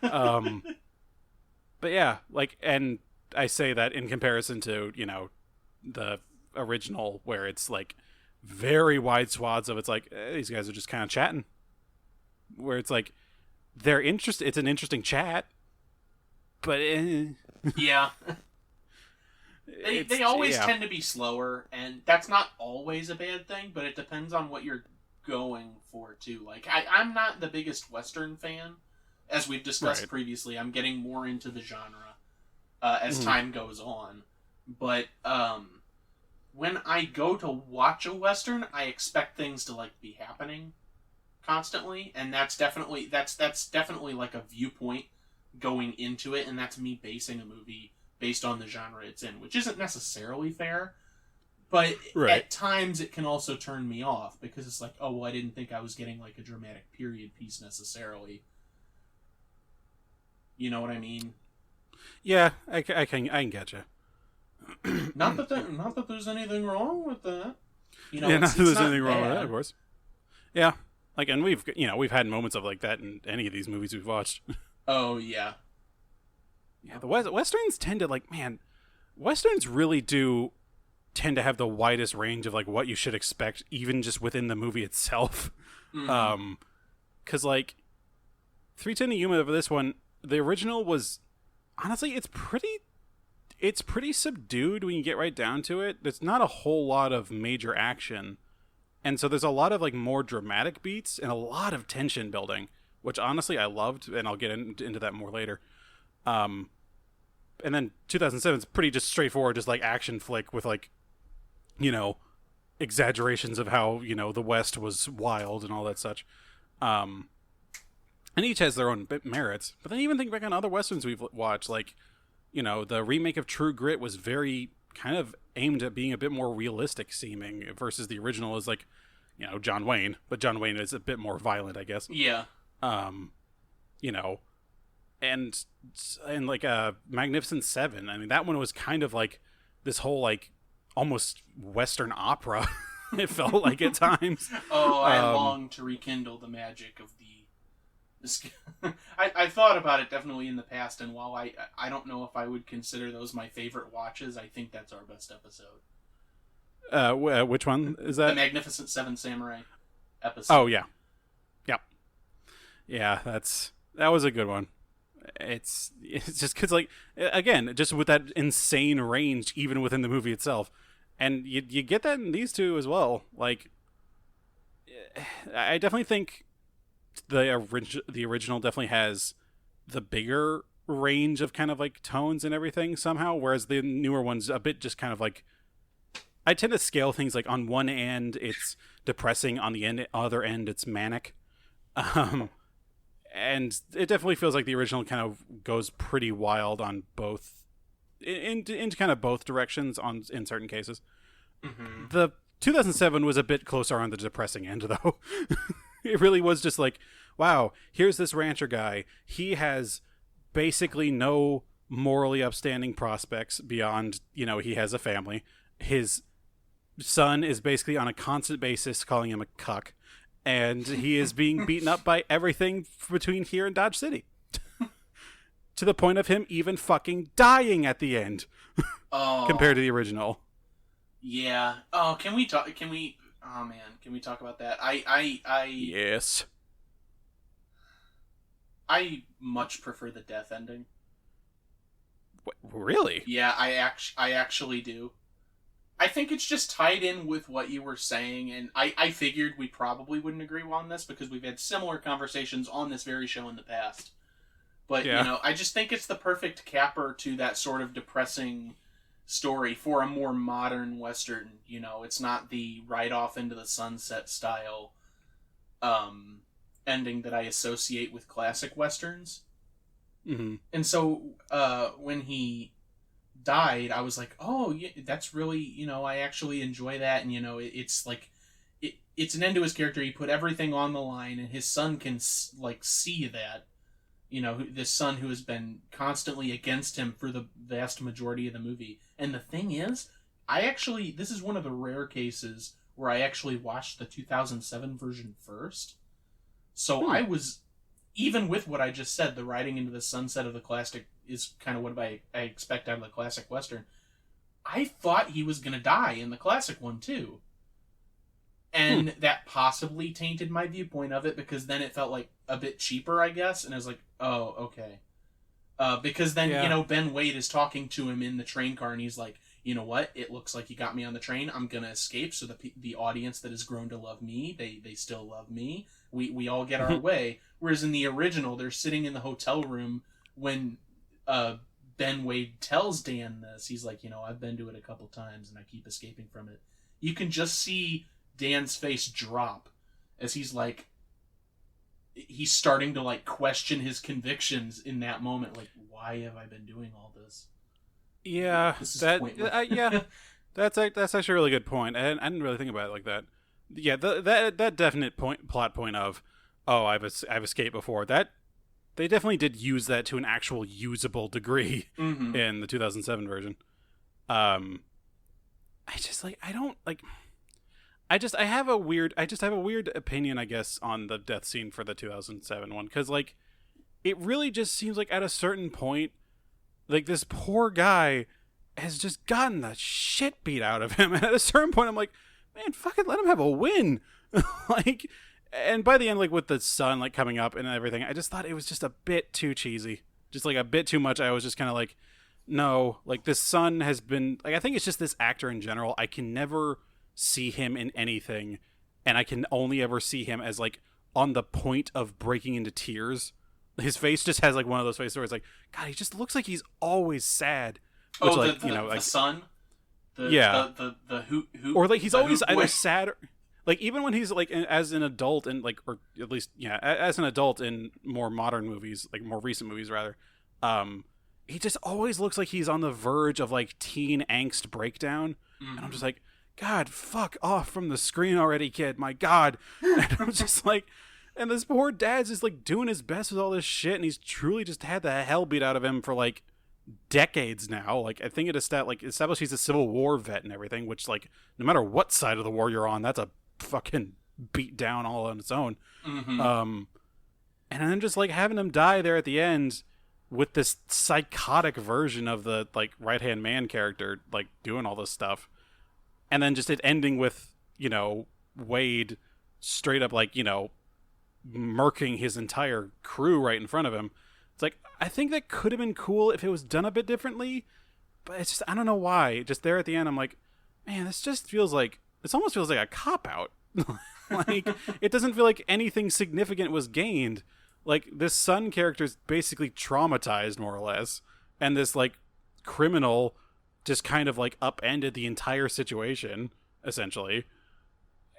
But yeah, like, and I say that in comparison to, the original, where it's like very wide swaths of it's like, these guys are just kind of chatting. Where it's like, it's an interesting chat, but yeah. They always tend to be slower, and that's not always a bad thing, but it depends on what you're going for too. Like, I'm not the biggest Western fan, as we've discussed previously. I'm getting more into the genre as time goes on, but when I go to watch a Western, I expect things to like be happening constantly, and that's definitely like a viewpoint going into it, and that's me basing a movie based on the genre it's in, which isn't necessarily fair, but at times it can also turn me off, because it's like, oh, well, I didn't think I was getting like a dramatic period piece necessarily. You know what I mean? Yeah, I can get you. Not that there's anything wrong with that. Not that there's anything wrong with that, of course. Yeah, like, and we've had moments of like that in any of these movies we've watched. Oh yeah. Yeah, the Westerns tend to Westerns really do tend to have the widest range of like what you should expect, even just within the movie itself. Mm-hmm. 'Cause like 310 to Yuma for this one, the original was honestly it's pretty subdued when you get right down to it. There's not a whole lot of major action, and so there's a lot of like more dramatic beats and a lot of tension building, which honestly I loved, and I'll get into that more later. And then 2007 is pretty just straightforward, just like action flick with like, exaggerations of how, the West was wild and all that such. And each has their own merits. But then even think back on other Westerns we've watched, like, the remake of True Grit was very kind of aimed at being a bit more realistic seeming versus the original is like, John Wayne, but John Wayne is a bit more violent, I guess. Yeah. And like Magnificent Seven, I mean, that one was kind of like this whole like almost Western opera. It felt like at times. Oh, I long to rekindle the magic of I thought about it definitely in the past, and while I don't know if I would consider those my favorite watches, I think that's our best episode. Which one is that? The Magnificent Seven Samurai episode. Oh yeah, yeah. That was a good one. It's just because, like, again, just with that insane range even within the movie itself, and you get that in these two as well. Like, I definitely think the original definitely has the bigger range of kind of like tones and everything somehow, whereas the newer one's a bit just kind of like, I tend to scale things like on one end it's depressing, on the other end it's manic. And it definitely feels like the original kind of goes pretty wild on both, into kind of both directions in certain cases. Mm-hmm. The 2007 was a bit closer on the depressing end, though. It really was just like, wow, here's this rancher guy. He has basically no morally upstanding prospects beyond, he has a family. His son is basically on a constant basis calling him a cuck. And he is being beaten up by everything between here and Dodge City. To the point of him even fucking dying at the end. Oh. Compared to the original. Yeah. Oh, can we talk about that? Yes. I much prefer the death ending. What, really? Yeah, I actually do. I think it's just tied in with what you were saying, and I figured we probably wouldn't agree on this because we've had similar conversations on this very show in the past. But, yeah. I just think it's the perfect capper to that sort of depressing story for a more modern Western. It's not the ride off into the sunset style ending that I associate with classic Westerns. Mm-hmm. And so when he died, I was like, oh, yeah, that's really, I actually enjoy that. And, it's like, it's an end to his character. He put everything on the line, and his son can, like, see that. This son who has been constantly against him for the vast majority of the movie. And the thing is, this is one of the rare cases where I actually watched the 2007 version first. So I was, even with what I just said, the riding into the sunset of the classic is kind of what I expect out of the classic Western. I thought he was going to die in the classic one, too. And that possibly tainted my viewpoint of it, because then it felt like a bit cheaper, I guess. And I was like, oh, okay. Because then, Ben Wade is talking to him in the train car, and he's like, you know what? It looks like you got me on the train. I'm going to escape, so the audience that has grown to love me, they still love me. We all get our way. Whereas in the original, they're sitting in the hotel room when Ben Wade tells Dan this. He's like, I've been to it a couple times, and I keep escaping from it. You can just see Dan's face drop as he's starting to like question his convictions in that moment. Like, why have I been doing all this? Yeah, This is that's actually a really good point. I didn't really think about it like that. Yeah, that definite plot point of, oh, I've escaped before. That they definitely did use that to an actual usable degree in the 2007 version. I have a weird opinion, I guess, on the death scene for the 2007 one, because like it really just seems like at a certain point, like this poor guy has just gotten the shit beat out of him, and at a certain point I'm like, man, fucking let him have a win. Like, and by the end, like with the sun like coming up and everything, I just thought it was just a bit too cheesy, just like a bit too much. I was just kind of like, no, like this son has been like, I think it's just this actor in general, I can never see him in anything, and I can only ever see him as like on the point of breaking into tears. His face just has like one of those faces where it's like, God, he just looks like he's always sad. Which, the son, the who, or like he's always either boy. sad, or, like even when he's like as an adult and like, or at least as an adult in more modern movies, like more recent movies rather, he just always looks like he's on the verge of like teen angst breakdown, and I'm just like, God, fuck off from the screen already, kid. My God. And I'm just like, and this poor dad's just like doing his best with all this shit, and he's truly just had the hell beat out of him for like decades now. Like, I think it established he's a Civil War vet and everything, which like no matter what side of the war you're on, that's a fucking beat down all on its own. And then just like having him die there at the end with this psychotic version of the like right-hand man character like doing all this stuff. And then just it ending with, Wade straight up like, murking his entire crew right in front of him. It's like, I think that could have been cool if it was done a bit differently, but it's just, I don't know why. Just there at the end, I'm like, man, this almost feels like a cop-out. Like, it doesn't feel like anything significant was gained. Like, this son character's basically traumatized, more or less, and this, like, criminal just kind of like upended the entire situation essentially,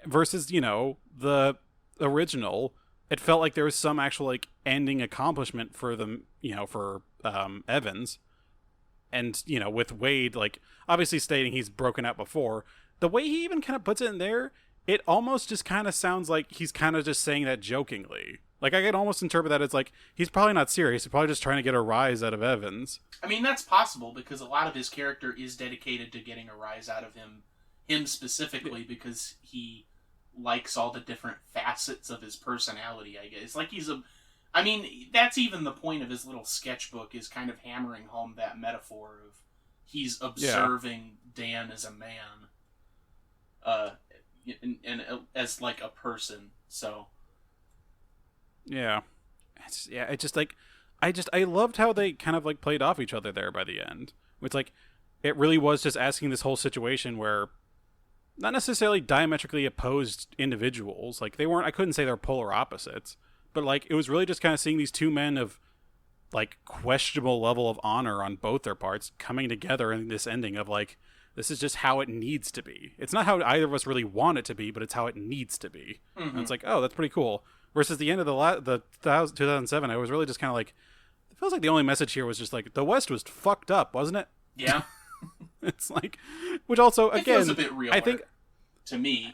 versus the original, it felt like there was some actual like ending accomplishment for them, for Evans, and with Wade like obviously stating he's broken out before, the way he even kind of puts it in there, it almost just kind of sounds like he's kind of just saying that jokingly. Like, I could almost interpret that as, like, he's probably not serious. He's probably just trying to get a rise out of Evans. I mean, that's possible, because a lot of his character is dedicated to getting a rise out of him specifically, because he likes all the different facets of his personality, I guess. Like, that's even the point of his little sketchbook, is kind of hammering home that metaphor of he's observing Dan as a man, and as, like, a person, so... Yeah. I loved how they kind of like played off each other there by the end. It's like, it really was just asking this whole situation where not necessarily diametrically opposed individuals, like I couldn't say they're polar opposites, but like it was really just kind of seeing these two men of like questionable level of honor on both their parts coming together in this ending of like, this is just how it needs to be. It's not how either of us really want it to be, but it's how it needs to be. And it's like, oh, that's pretty cool. Versus the end of the 2007, I was really just kind of like, it feels like the only message here was just like, the West was fucked up, wasn't it? Yeah. It's like, which also, it again, feels a bit realer, I think, to me.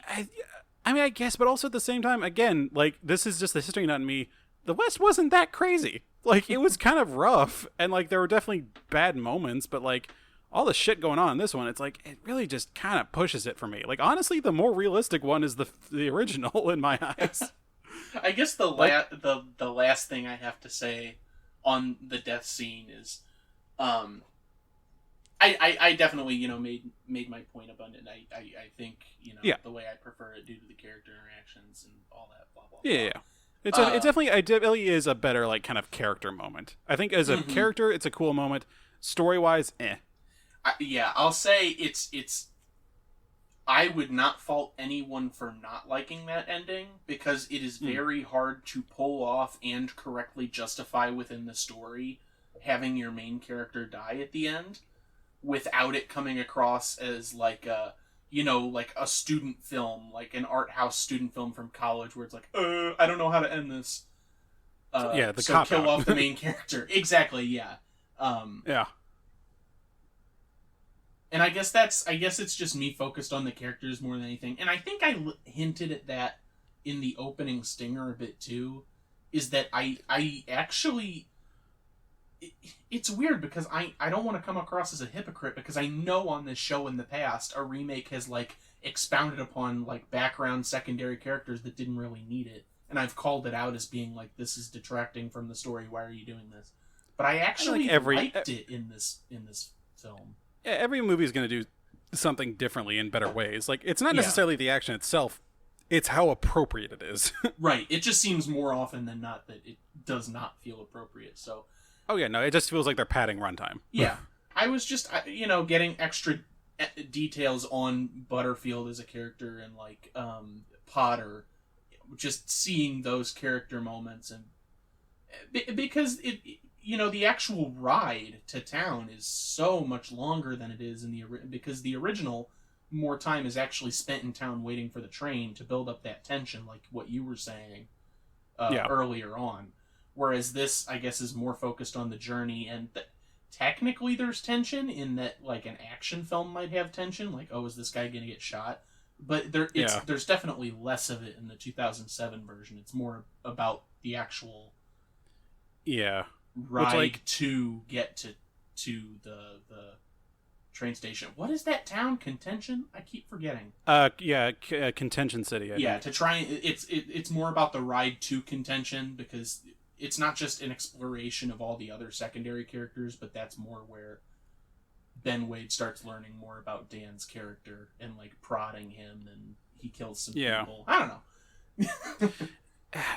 I mean, I guess, but also at the same time, again, like, this is just the history nut in me. The West wasn't that crazy. Like, it was kind of rough, and, like, there were definitely bad moments, but, like, all the shit going on in this one, it's like, it really just kind of pushes it for me. Like, honestly, the more realistic one is the original in my eyes. I guess the last thing I have to say on the death scene is, I definitely, made my point abundant. I think, the way I prefer it due to the character interactions and all that, blah, blah, blah. Yeah. It definitely is a better, like, kind of character moment. I think as a character, it's a cool moment. Story-wise, I'll say it's I would not fault anyone for not liking that ending, because it is very hard to pull off and correctly justify within the story having your main character die at the end without it coming across as like a student film, like an art house student film from college where it's like, I don't know how to end this. So kill off the main character. Exactly, yeah. Yeah. And I guess it's just me focused on the characters more than anything. And I think I hinted at that in the opening stinger a bit too, is that I actually... It's weird because I don't want to come across as a hypocrite, because I know on this show in the past a remake has like expounded upon like background secondary characters that didn't really need it, and I've called it out as being like, this is detracting from the story, why are you doing this? But I actually liked it in this film. Yeah, every movie is going to do something differently in better ways. Like, it's not necessarily the action itself, it's how appropriate it is. Right, it just seems more often than not that it does not feel appropriate, so... Oh, yeah, no, it just feels like they're padding runtime. Yeah. I was just, getting extra details on Butterfield as a character and, like, Potter. Just seeing those character moments. And because, the actual ride to town is so much longer than it is in because the original, more time is actually spent in town waiting for the train to build up that tension, like what you were saying earlier on. Whereas this, I guess, is more focused on the journey, and technically there's tension in that, like, an action film might have tension, like, oh, is this guy going to get shot? But there's definitely less of it in the 2007 version. It's more about the actual ride to get to the train station. What is that town? Contention? I keep forgetting. Contention City. To try, it's more about the ride to Contention, because it's not just an exploration of all the other secondary characters, but that's more where Ben Wade starts learning more about Dan's character and, like, prodding him, and he kills some people. I don't know.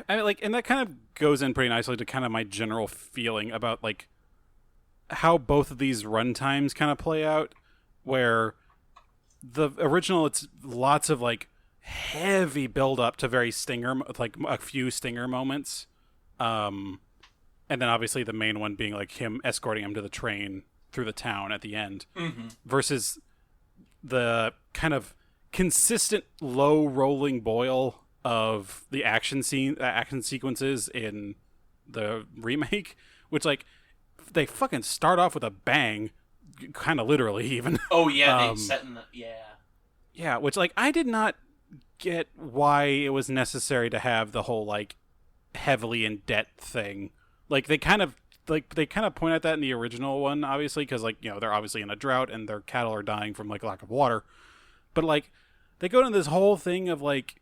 I mean, like, and that kind of goes in pretty nicely to kind of my general feeling about, like, how both of these runtimes kind of play out, where the original, it's lots of, like, heavy build up to very like a few stinger moments. And then obviously the main one being like him escorting him to the train through the town at the end, versus the kind of consistent low rolling boil of the action sequences in the remake, which, like, they fucking start off with a bang, kind of literally even. Oh yeah, they set in the yeah, which, like, I did not get why it was necessary to have the whole, like, heavily in debt thing. Like, they kind of point at that in the original one, obviously, because, like, they're obviously in a drought and their cattle are dying from, like, lack of water. But, like, they go into this whole thing of, like,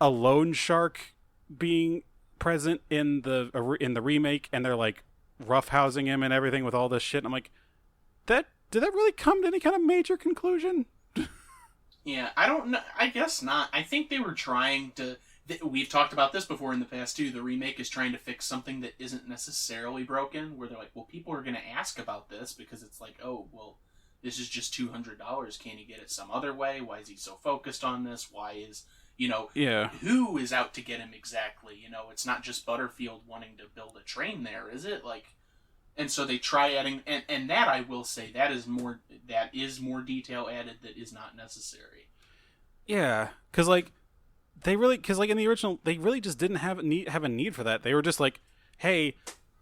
a loan shark being present in the remake, and they're, like, roughhousing him and everything with all this shit. And I'm like, did that really come to any kind of major conclusion? Yeah, I don't know. I guess not. I think they were trying to... We've talked about this before in the past, too. The remake is trying to fix something that isn't necessarily broken, where they're like, well, people are going to ask about this, because it's like, oh, well, this is just $200. Can he get it some other way? Why is he so focused on this? Why is, who is out to get him exactly? It's not just Butterfield wanting to build a train there, is it? Like, and so they try adding, and that, I will say, that is more detail added that is not necessary. Yeah, because, like, in the original, they really just didn't have a need for that. They were just like, hey,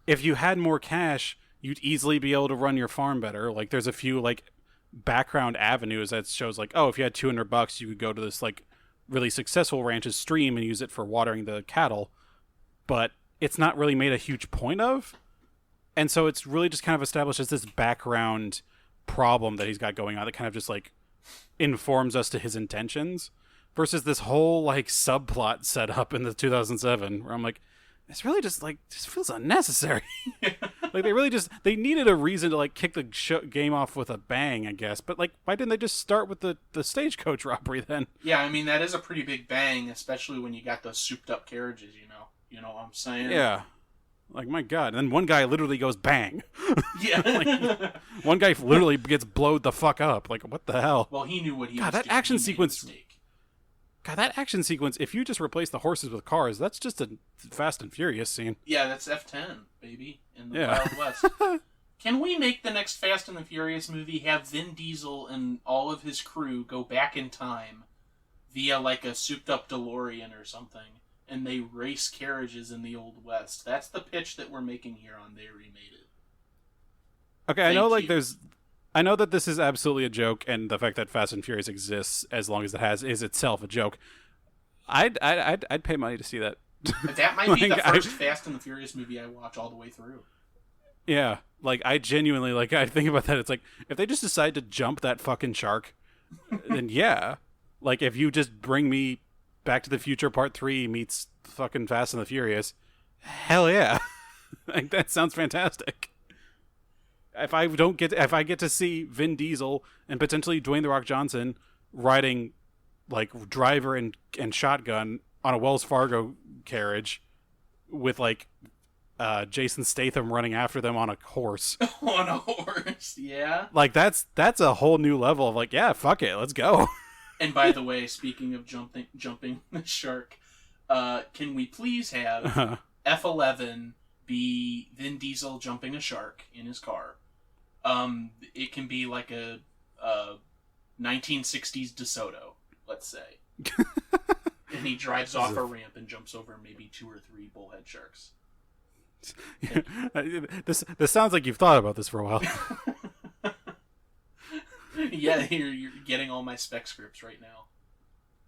if you had more cash, you'd easily be able to run your farm better. Like, there's a few, like, background avenues that shows like, oh, if you had $200, you could go to this like really successful ranch's stream and use it for watering the cattle, but it's not really made a huge point of. And so it's really just kind of established as this background problem that he's got going on that kind of just like informs us to his intentions, versus this whole like subplot set up in the 2007 where I'm like, it's really just like, this feels unnecessary. Like they needed a reason to like kick the game off with a bang, I guess. But like, why didn't they just start with the stagecoach robbery then? Yeah, I mean, that is a pretty big bang, especially when you got those souped up carriages, you know. You know what I'm saying? Yeah. Like, my God. And then one guy literally goes bang. Yeah. Like, one guy literally gets blowed the fuck up. Like, what the hell? Well, he knew what he was that doing. action sequence. God, that action sequence, if you just replace the horses with cars, that's just a Fast and Furious scene. Yeah, that's F10, baby, in the Yeah. Wild West. Can we make the next Fast and the Furious movie have Vin Diesel and all of his crew go back in time via, like, a souped-up DeLorean or something, and they race carriages in the Old West? That's the pitch that we're making here on They Remade It. Okay, Thank I know, like, you. I know that this is absolutely a joke, and the fact that Fast and Furious exists as long as it has is itself a joke. I'd pay money to see that. That might be Like, the first Fast and the Furious movie I watch all the way through. Yeah, like, I genuinely, like, I think about that, it's like, if they just decide to jump that fucking shark, then yeah. Like, if you just bring me Back to the Future Part 3 meets fucking Fast and the Furious, hell yeah. Like, that sounds fantastic. If I get to see Vin Diesel and potentially Dwayne The Rock Johnson riding, like, driver and shotgun on a Wells Fargo carriage with, like, Jason Statham running after them on a horse. On a horse, yeah. Like, that's a whole new level of, like, yeah, fuck it, let's go. And by the way, speaking of jumping the shark, can we please have F11 be Vin Diesel jumping a shark in his car? It can be like a 1960s DeSoto, let's say. And he drives off a ramp and jumps over maybe 2 or 3 bullhead sharks. This sounds like you've thought about this for a while. Yeah, you're getting all my spec scripts right now.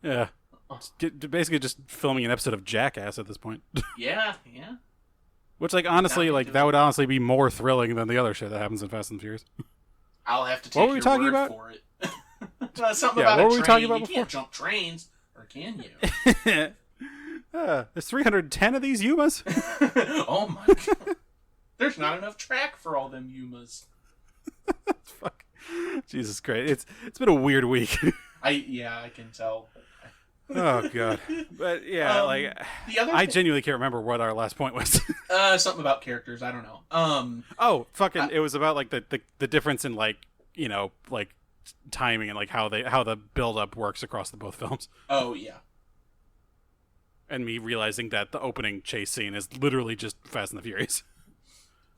Yeah. Basically just filming an episode of Jackass at this point. Yeah. Which, like, honestly, like, that would honestly be more thrilling than the other shit that happens in Fast and Furious. I'll have to take What were we your talking word about? for it. Something Yeah, about what a were train. we talking about you before? can't jump trains, or can you? There's 310 of these Yumas. Oh my god. There's not enough track for all them Yumas. Fuck. Jesus Christ. It's been a weird week. I can tell. Oh, God. But, yeah, The other I genuinely can't remember what our last point was. something about characters, I don't know. Fucking, it was about, like, the difference in, like, you know, like, timing and, like, how the build-up works across the both films. Oh, yeah. And me realizing that the opening chase scene is literally just Fast and the Furious.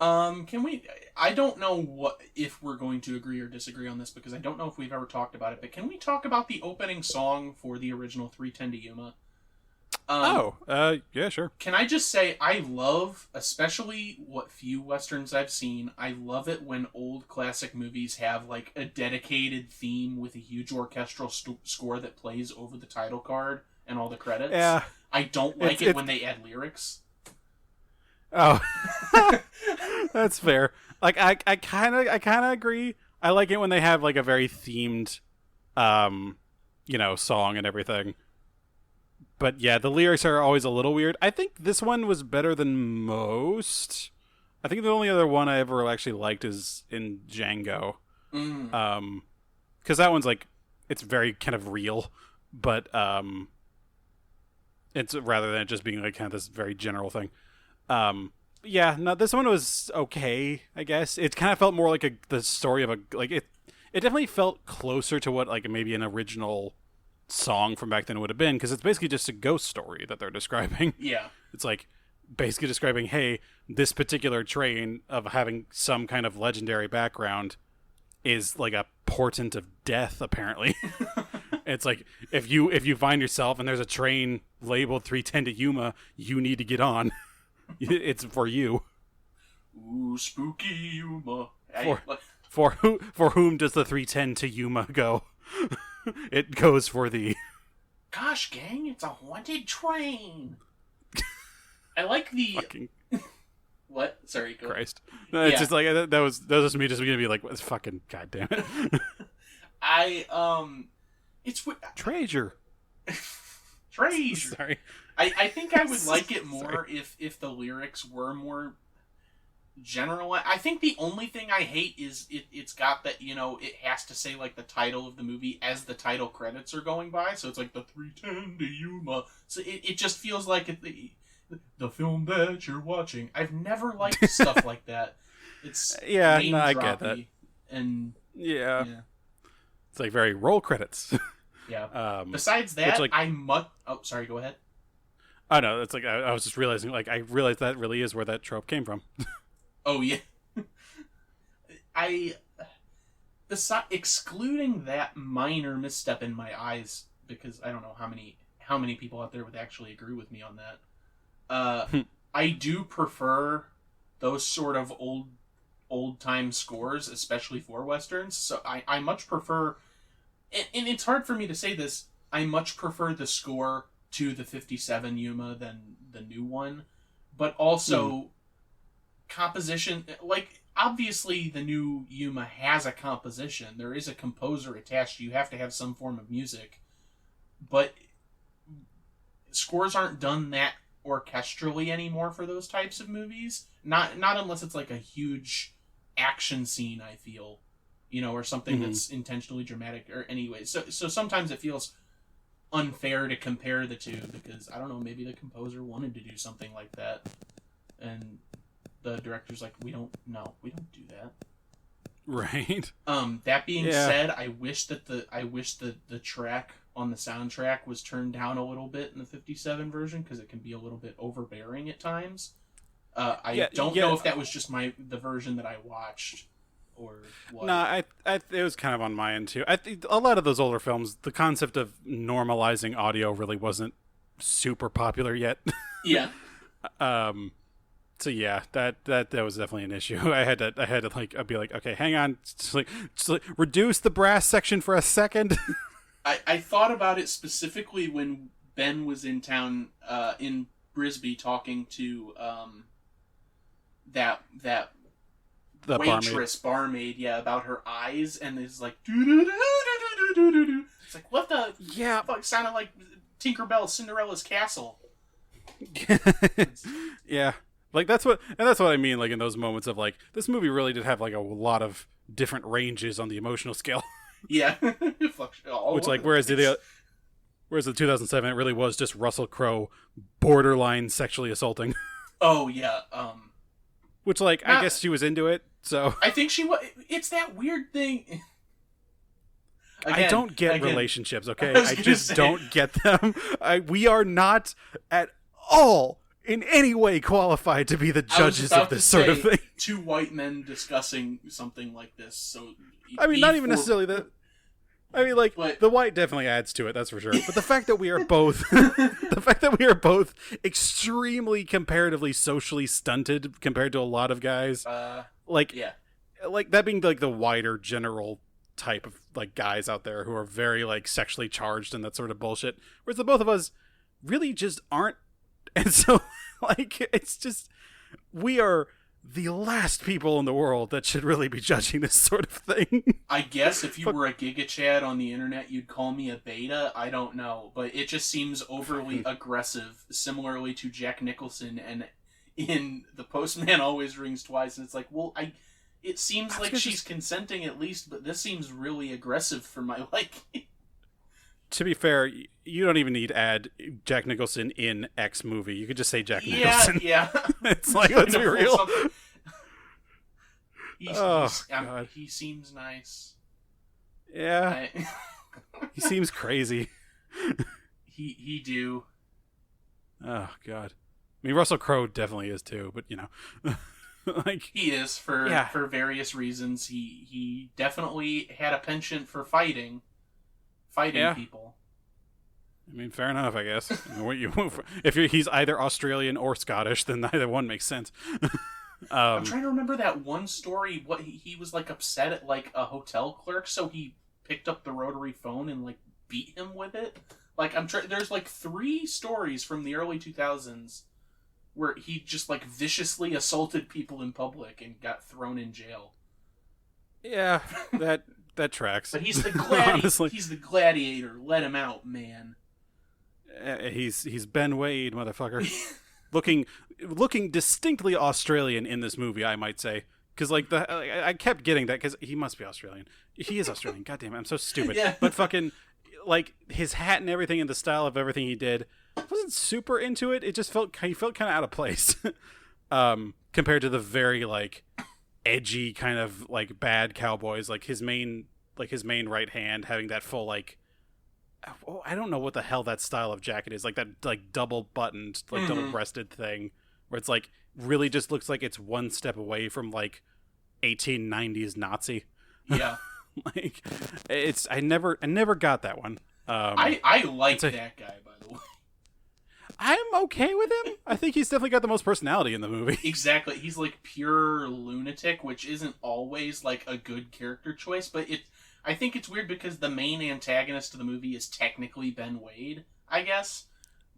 Can we... I don't know if we're going to agree or disagree on this, because I don't know if we've ever talked about it, but can we talk about the opening song for the original 310 to Yuma? Yeah, sure. Can I just say, I love, especially what few Westerns I've seen, I love it when old classic movies have, like, a dedicated theme with a huge orchestral score that plays over the title card and all the credits. Yeah. I don't like it when they add lyrics. Oh, that's fair. Like, I kind of agree. I like it when they have, like, a very themed, you know, song and everything. But yeah, the lyrics are always a little weird. I think this one was better than most. I think the only other one I ever actually liked is in Django. Because that one's, like, it's very kind of real, but it's rather than it just being, like, kind of this very general thing. Yeah, no, this one was okay, I guess. It kind of felt more like the story of it definitely felt closer to what, like, maybe an original song from back then would have been, because it's basically just a ghost story that they're describing. Yeah. It's like basically describing, hey, this particular train of having some kind of legendary background is like a portent of death, apparently. It's like, if you find yourself and there's a train labeled 310 to Yuma, you need to get on. It's for you. Ooh, spooky Yuma. For whom does the 310 to Yuma go? It goes for the... Gosh, gang, it's a haunted train. I like the... Fucking... What? Sorry, go Christ. No, it's just like, that was just me just gonna be like, fucking goddamn it. It's... Treasure. Treasure. Sorry. I think I would like it more if the lyrics were more general. I think the only thing I hate is it's got that, it has to say like the title of the movie as the title credits are going by, so it's like the 310 to Yuma. So it just feels like the film that you're watching. I've never liked stuff like that. It's I get that. And yeah. It's like very roll credits. Yeah. Besides that, like, oh, sorry, go ahead. Oh no, it's like I was just realizing, like I realized that really is where that trope came from. Oh yeah. Excluding that minor misstep in my eyes, because I don't know how many people out there would actually agree with me on that. I do prefer those sort of old time scores, especially for westerns. So I much prefer, and it's hard for me to say this, I much prefer the score to the 57 Yuma than the new one, but also composition. Like, obviously the new Yuma has a composition. There is a composer attached. You have to have some form of music, but scores aren't done that orchestrally anymore for those types of movies. Not unless it's like a huge action scene, I feel, or something that's intentionally dramatic. Or anyway, so sometimes it feels unfair to compare the two, because I don't know, maybe the composer wanted to do something like that, and the director's like, we don't do that. Right. That being said, I wish the track on the soundtrack was turned down a little bit in the 57 version, because it can be a little bit overbearing at times. I don't know if that was just the version that I watched or what. No, it was kind of on my end too. I think a lot of those older films, the concept of normalizing audio really wasn't super popular yet. Yeah. So yeah, that was definitely an issue. I had to like, I'd be like, okay, hang on, just like reduce the brass section for a second. I thought about it specifically when Ben was in town in Brisbane talking to that the waitress barmaid, about her eyes, and it's like doo-doo-doo-doo-doo-doo-doo-doo. It's like, what the fuck, sounded like Tinkerbell Cinderella's castle. Yeah. Like that's what I mean, like in those moments of like, this movie really did have like a lot of different ranges on the emotional scale. Yeah. Which like whereas the 2007, it really was just Russell Crowe borderline sexually assaulting. Oh yeah. Which like I guess she was into it, so I think she was. It's that weird thing. Again, I don't get relationships, okay? I just don't get them. We are not at all in any way qualified to be the judges of this sort of thing. Two white men discussing something like this, so I mean, not even necessarily that. I mean, like, the white definitely adds to it, that's for sure. But the fact that we are both, extremely comparatively socially stunted compared to a lot of guys, like that being like the wider general type of like guys out there who are very like sexually charged and that sort of bullshit, whereas the both of us really just aren't, and so like it's just, we are the last people in the world that should really be judging this sort of thing. I guess if you were a Giga Chad on the internet, you'd call me a beta. I don't know, but it just seems overly aggressive, similarly to Jack Nicholson and in The Postman Always Rings Twice. And it's like, well, it seems like she's consenting at least, but this seems really aggressive for my liking. To be fair, you don't even need to add Jack Nicholson in X movie. You could just say Jack Nicholson. Yeah. It's like, let's be real. God. He seems nice. Yeah. He seems crazy. He do. Oh, God. I mean, Russell Crowe definitely is too, but, like... He is, for various reasons. He definitely had a penchant for fighting people. I mean, fair enough, I guess. He's either Australian or Scottish, then neither one makes sense. I'm trying to remember that one story. What he was like upset at like a hotel clerk, so he picked up the rotary phone and like beat him with it. Like there's like 3 stories from the early 2000s where he just like viciously assaulted people in public and got thrown in jail. Yeah, that tracks. But he's the Honestly. he's the gladiator. Let him out, man. He's Ben Wade, motherfucker. looking distinctly Australian in this movie, I might say. Because like I kept getting that because he must be Australian. He is Australian. God damn it, I'm so stupid. Yeah. But fucking like his hat and everything and the style of everything he did, I wasn't super into it. It just he felt kind of out of place compared to the very like edgy kind of like bad cowboys. Like his main right hand having that full like. Oh, I don't know what the hell that style of jacket is. Like that like double buttoned, like double breasted thing where it's like really just looks like it's one step away from like 1890s Nazi. Yeah. Like I never got that one. I like that guy, by the way. I'm okay with him. I think he's definitely got the most personality in the movie. Exactly. He's like pure lunatic, which isn't always like a good character choice, but I think it's weird because the main antagonist of the movie is technically Ben Wade, I guess.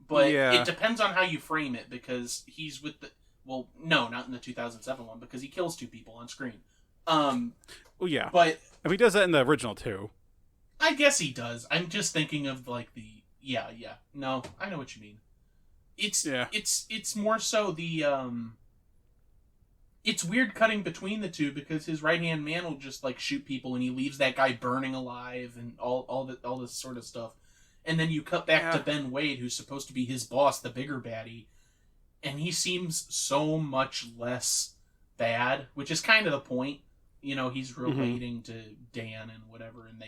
But it depends on how you frame it, because he's with the... Well, no, not in the 2007 one, because he kills 2 people on screen. Well, yeah. But... I mean, he does that in the original, too. I guess he does. I'm just thinking of, like, the... Yeah. No, I know what you mean. It's more so the, It's weird cutting between the two because his right-hand man will just, like, shoot people and he leaves that guy burning alive and all this sort of stuff. And then you cut back to Ben Wade, who's supposed to be his boss, the bigger baddie, and he seems so much less bad, which is kind of the point. You know, he's relating to Dan and whatever, and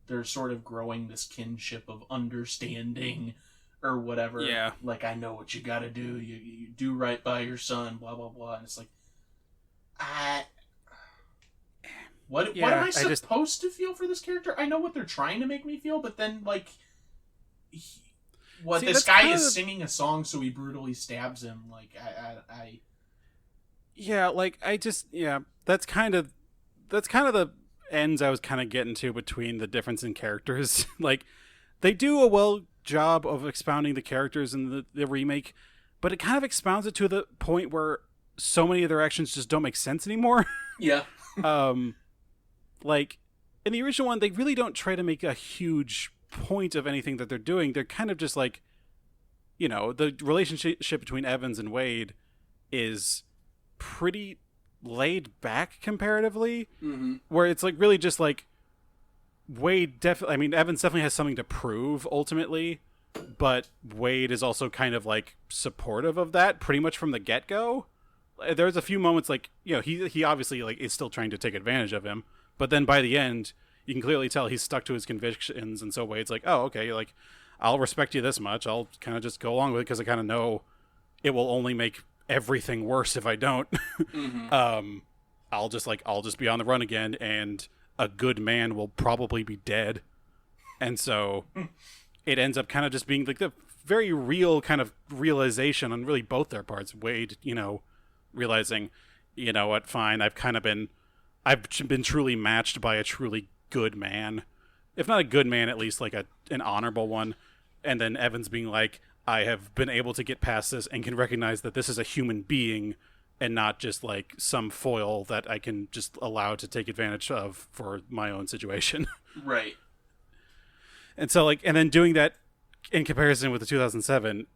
they're sort of growing this kinship of understanding or whatever. Yeah. Like, I know what you gotta do. You do right by your son, blah, blah, blah. And it's like, what am I supposed to feel for this character? I know what they're trying to make me feel, but then, like, this guy is singing a song, so he brutally stabs him. Like, Yeah, like, that's kind of the ends I was kind of getting to between the difference in characters. Like, they do a job of expounding the characters in the remake, but it kind of expounds it to the point where so many of their actions just don't make sense anymore. Yeah. Like, in the original one, they really don't try to make a huge point of anything that they're doing. They're kind of just like, you know, the relationship between Evans and Wade is pretty laid back comparatively, where it's like really just like Wade Evans definitely has something to prove ultimately, but Wade is also kind of like supportive of that pretty much from the get-go. There's a few moments like, you know, he obviously like is still trying to take advantage of him, but then by the end you can clearly tell he's stuck to his convictions, and so Wade's like, oh, okay, like, I'll respect you this much, I'll kind of just go along with it because I kind of know it will only make everything worse if I don't. I'll just be on the run again, and a good man will probably be dead. And so it ends up kind of just being like the very real kind of realization on really both their parts. Wade, you know, realizing, you know what, fine, I've been truly matched by a truly good man. If not a good man, at least like an honorable one. And then Evans being like, I have been able to get past this and can recognize that this is a human being and not just like some foil that I can just allow to take advantage of for my own situation. Right. And so like, and then doing that in comparison with the 2007,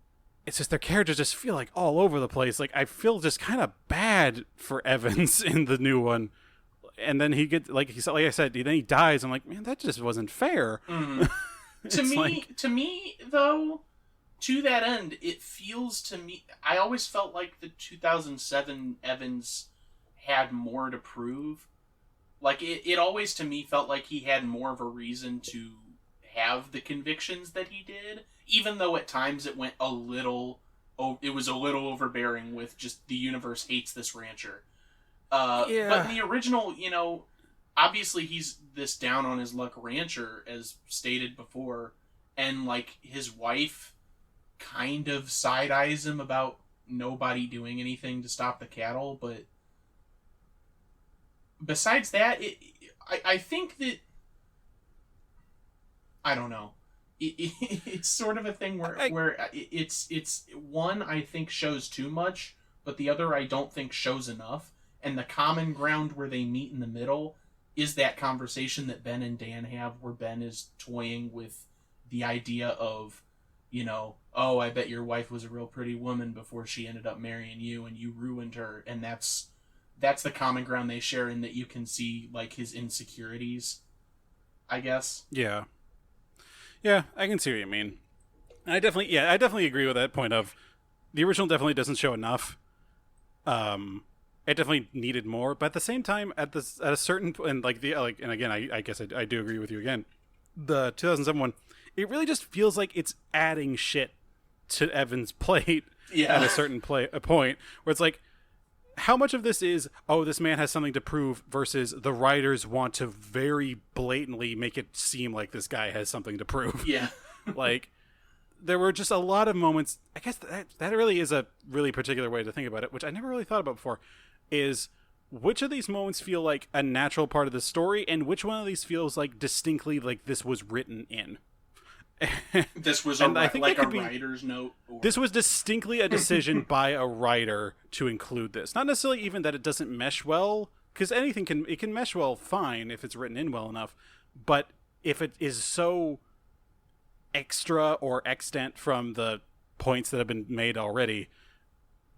it's just their characters just feel like all over the place. Like, I feel just kind of bad for Evans in the new one. And then he gets, like I said, then he dies. I'm like, man, that just wasn't fair. To me, though, to that end, it feels to me, I always felt like the 2007 Evans had more to prove. Like, it always, to me, felt like he had more of a reason to have the convictions that he did, even though at times it went it was a little overbearing with just the universe hates this rancher. But in the original, you know, obviously he's this down on his luck rancher, as stated before, and, like, his wife kind of side-eyes him about nobody doing anything to stop the cattle, but besides that, I think that, I don't know. It's sort of a thing where it's one I think shows too much, but the other I don't think shows enough. And the common ground where they meet in the middle is that conversation that Ben and Dan have, where Ben is toying with the idea of, oh, I bet your wife was a real pretty woman before she ended up marrying you, and you ruined her. And that's the common ground they share, in that you can see like his insecurities, I guess. Yeah. Yeah, I can see what you mean. I definitely agree with that point of the original definitely doesn't show enough. It definitely needed more, but at the same time, at a certain and and again, I guess I do agree with you again. The 2007 one, it really just feels like it's adding shit to Evan's plate at a certain point where it's like, how much of this is, oh, this man has something to prove, versus the writers want to very blatantly make it seem like this guy has something to prove. Yeah. Like, there were just a lot of moments, I guess that really is a really particular way to think about it, which I never really thought about before, is which of these moments feel like a natural part of the story, and which one of these feels like distinctly like this was written in. This was a writer's note. This was distinctly a decision by a writer to include this. Not necessarily even that it doesn't mesh well, because anything can mesh well fine if it's written in well enough, but if it is so extra or extant from the points that have been made already,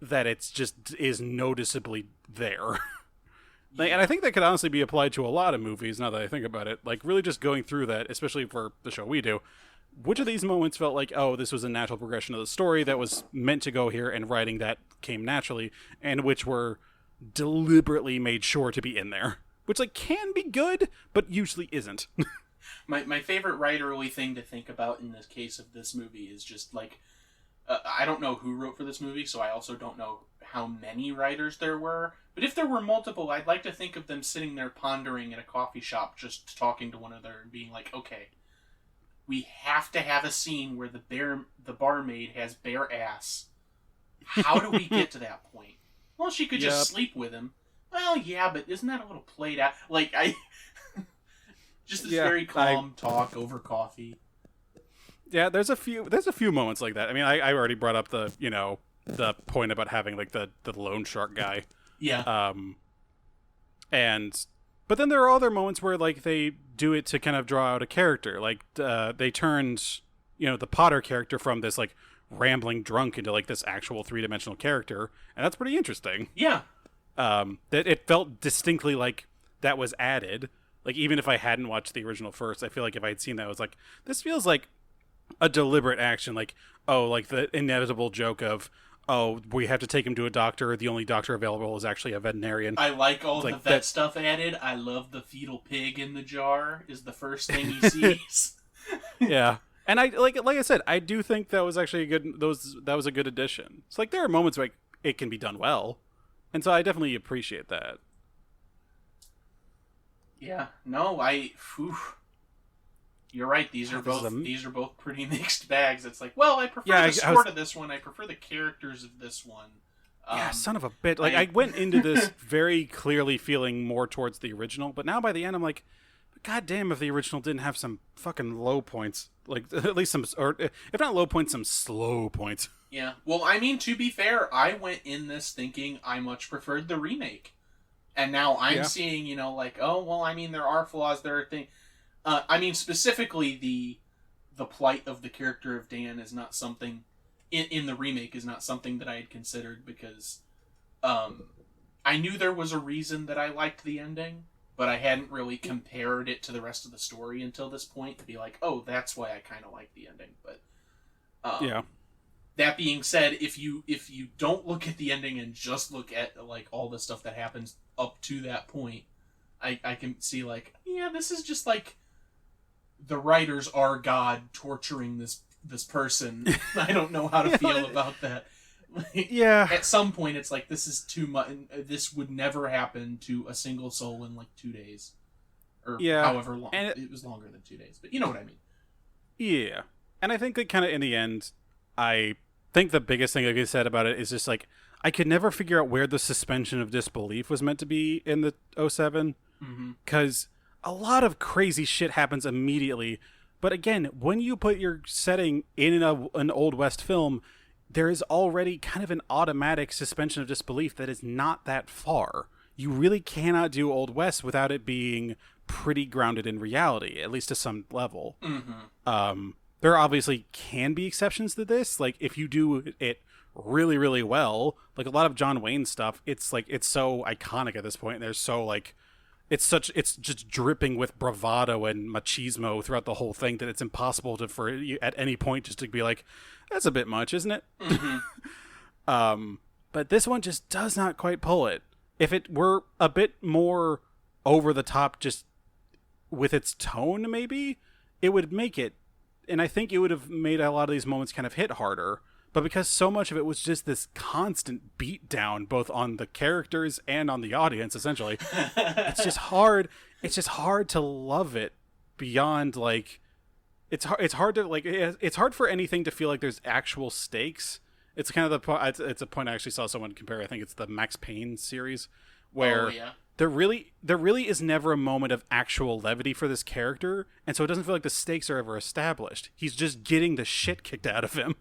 that it's just is noticeably there. And I think that could honestly be applied to a lot of movies, now that I think about it. Like, really just going through that, especially for the show we do, which of these moments felt like, oh, this was a natural progression of the story that was meant to go here, and writing that came naturally, and which were deliberately made sure to be in there. Which, like, can be good, but usually isn't. My favorite writerly thing to think about in this case of this movie is just, like, I don't know who wrote for this movie, so I also don't know how many writers there were. But if there were multiple, I'd like to think of them sitting there pondering in a coffee shop, just talking to one another and being like, okay, we have to have a scene where the barmaid has bare ass. How do we get to that point? Well, she could just sleep with him. Well, yeah, but isn't that a little played out? Like, just this very calm talk over coffee. Yeah, there's a few moments like that. I mean, I already brought up the point about having like the loan shark guy. Yeah. But then there are other moments where like they do it to kind of draw out a character. Like they turned the Potter character from this like rambling drunk into like this actual 3-dimensional character, and that's pretty interesting. Yeah. That it felt distinctly like that was added. Like, even if I hadn't watched the original first, I feel like if I had seen that, I was like, this feels like a deliberate action. Like, oh, like the inevitable joke of, oh, we have to take him to a doctor. The only doctor available is actually a veterinarian. I like all the vet stuff added. I love the fetal pig in the jar is the first thing he sees. Yeah. And I like I said, I do think that was actually that was a good addition. It's like there are moments where it can be done well. And so I definitely appreciate that. Yeah. No, you're right. These are both pretty mixed bags. It's like, well, I prefer the score to this one. I prefer the characters of this one. Yeah, son of a bitch. Like, I went into this very clearly feeling more towards the original, but now by the end I'm like, God damn, if the original didn't have some fucking low points. Like, at least some, or if not low points, some slow points. Yeah. Well, I mean, to be fair, I went in this thinking I much preferred the remake. And now I'm seeing, like, oh, well, I mean, there are flaws, there are things. I mean, specifically, the plight of the character of Dan is not something, in the remake, is not something that I had considered, because I knew there was a reason that I liked the ending, but I hadn't really compared it to the rest of the story until this point to be like, oh, that's why I kind of like the ending. But that being said, if you don't look at the ending and just look at like all the stuff that happens up to that point, I can see like, yeah, this is just like the writers are God torturing this person. I don't know how to feel about that. Like, yeah. At some point, it's like, this is too much. This would never happen to a single soul in like 2 days, or however long. And it was longer than 2 days, but you know what I mean. Yeah, and I think that kind of in the end, I think the biggest thing like I said about it is just like, I could never figure out where the suspension of disbelief was meant to be in the '07, because a lot of crazy shit happens immediately. But again, when you put your setting in an Old West film, there is already kind of an automatic suspension of disbelief that is not that far. You really cannot do Old West without it being pretty grounded in reality, at least to some level. There obviously can be exceptions to this. Like, if you do it really, really well, like a lot of John Wayne stuff, it's so iconic at this point. And there's so, like, it's just dripping with bravado and machismo throughout the whole thing that it's impossible for you at any point just to be like, that's a bit much, isn't it? But this one just does not quite pull it. If it were a bit more over the top, just with its tone, maybe it would make it. And I think it would have made a lot of these moments kind of hit harder. But because so much of it was just this constant beat down, both on the characters and on the audience, essentially, it's just hard. It's just hard to love it beyond, like, it's hard to, like, it's hard for anything to feel like there's actual stakes. It's kind of the point. It's a point I actually saw someone compare. I think it's the Max Payne series, where there really is never a moment of actual levity for this character, and so it doesn't feel like the stakes are ever established. He's just getting the shit kicked out of him.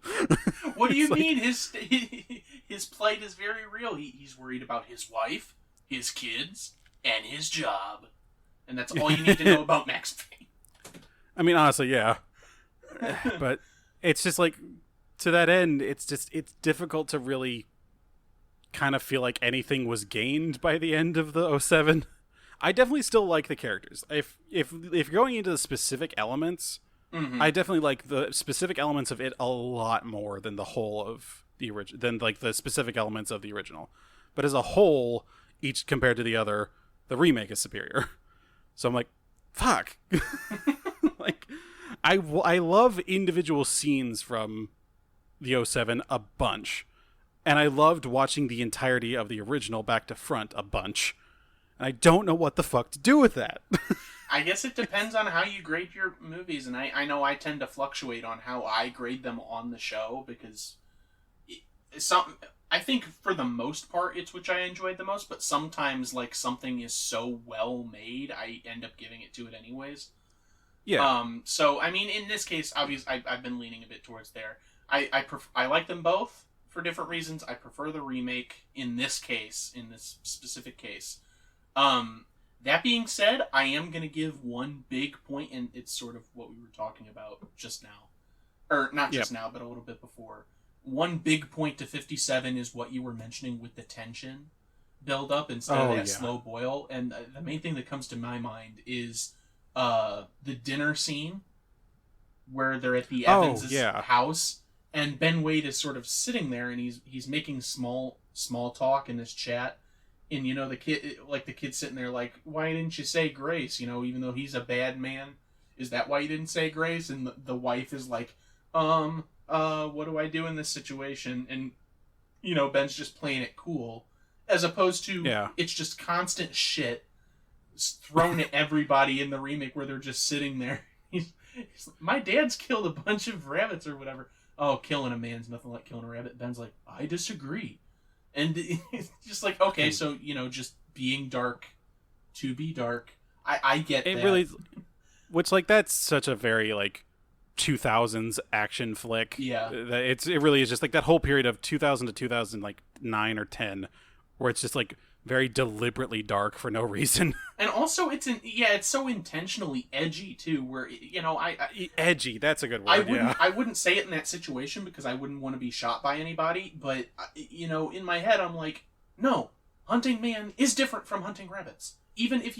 What do you mean? His plight is very real. He's worried about his wife, his kids, and his job, and that's all you need to know about Max Payne. I mean, honestly, yeah, but it's just like, to that end, it's difficult to really kind of feel like anything was gained by the end of the '07. I definitely still like the characters. If you're going into the specific elements, I definitely like the specific elements of it a lot more than the whole of the original, than like the specific elements of the original. But as a whole, each compared to the other, the remake is superior. So I'm like, fuck. Like, I love individual scenes from the '07 a bunch. And I loved watching the entirety of the original back to front a bunch. And I don't know what the fuck to do with that. I guess it depends on how you grade your movies. And I know I tend to fluctuate on how I grade them on the show. Because I think for the most part, it's which I enjoyed the most. But sometimes, like, something is so well made, I end up giving it to it anyways. Yeah. So, I mean, in this case, obviously, I've been leaning a bit towards there. I like them both. For different reasons. I prefer the remake in this case, in this specific case. That being said, I am going to give one big point, and it's sort of what we were talking about just now. Or not just now, but a little bit before. One big point to 57 is what you were mentioning with the tension build up instead of that slow boil. And the main thing that comes to my mind is the dinner scene where they're at the Evans' house. And Ben Wade is sort of sitting there, and he's making small talk in this chat, and the kid sitting there like, why didn't you say grace? Even though he's a bad man, is that why you didn't say grace? And the wife is like, what do I do in this situation? And Ben's just playing it cool, as opposed to it's just constant shit thrown at everybody in the remake where they're just sitting there. He's my dad's killed a bunch of rabbits or whatever. Oh, killing a man's nothing like killing a rabbit. Ben's like, I disagree. And it's just like, okay, so, just being dark to be dark. I get it that. Really, which, like, that's such a very, like, 2000s action flick. Yeah. It really is just, like, that whole period of 2000 to 2009 or 10, where it's just, like, very deliberately dark for no reason. And also, it's so intentionally edgy too. Where edgy. That's a good word. I wouldn't say it in that situation because I wouldn't want to be shot by anybody. But in my head, I'm like, no, hunting man is different from hunting rabbits. Even if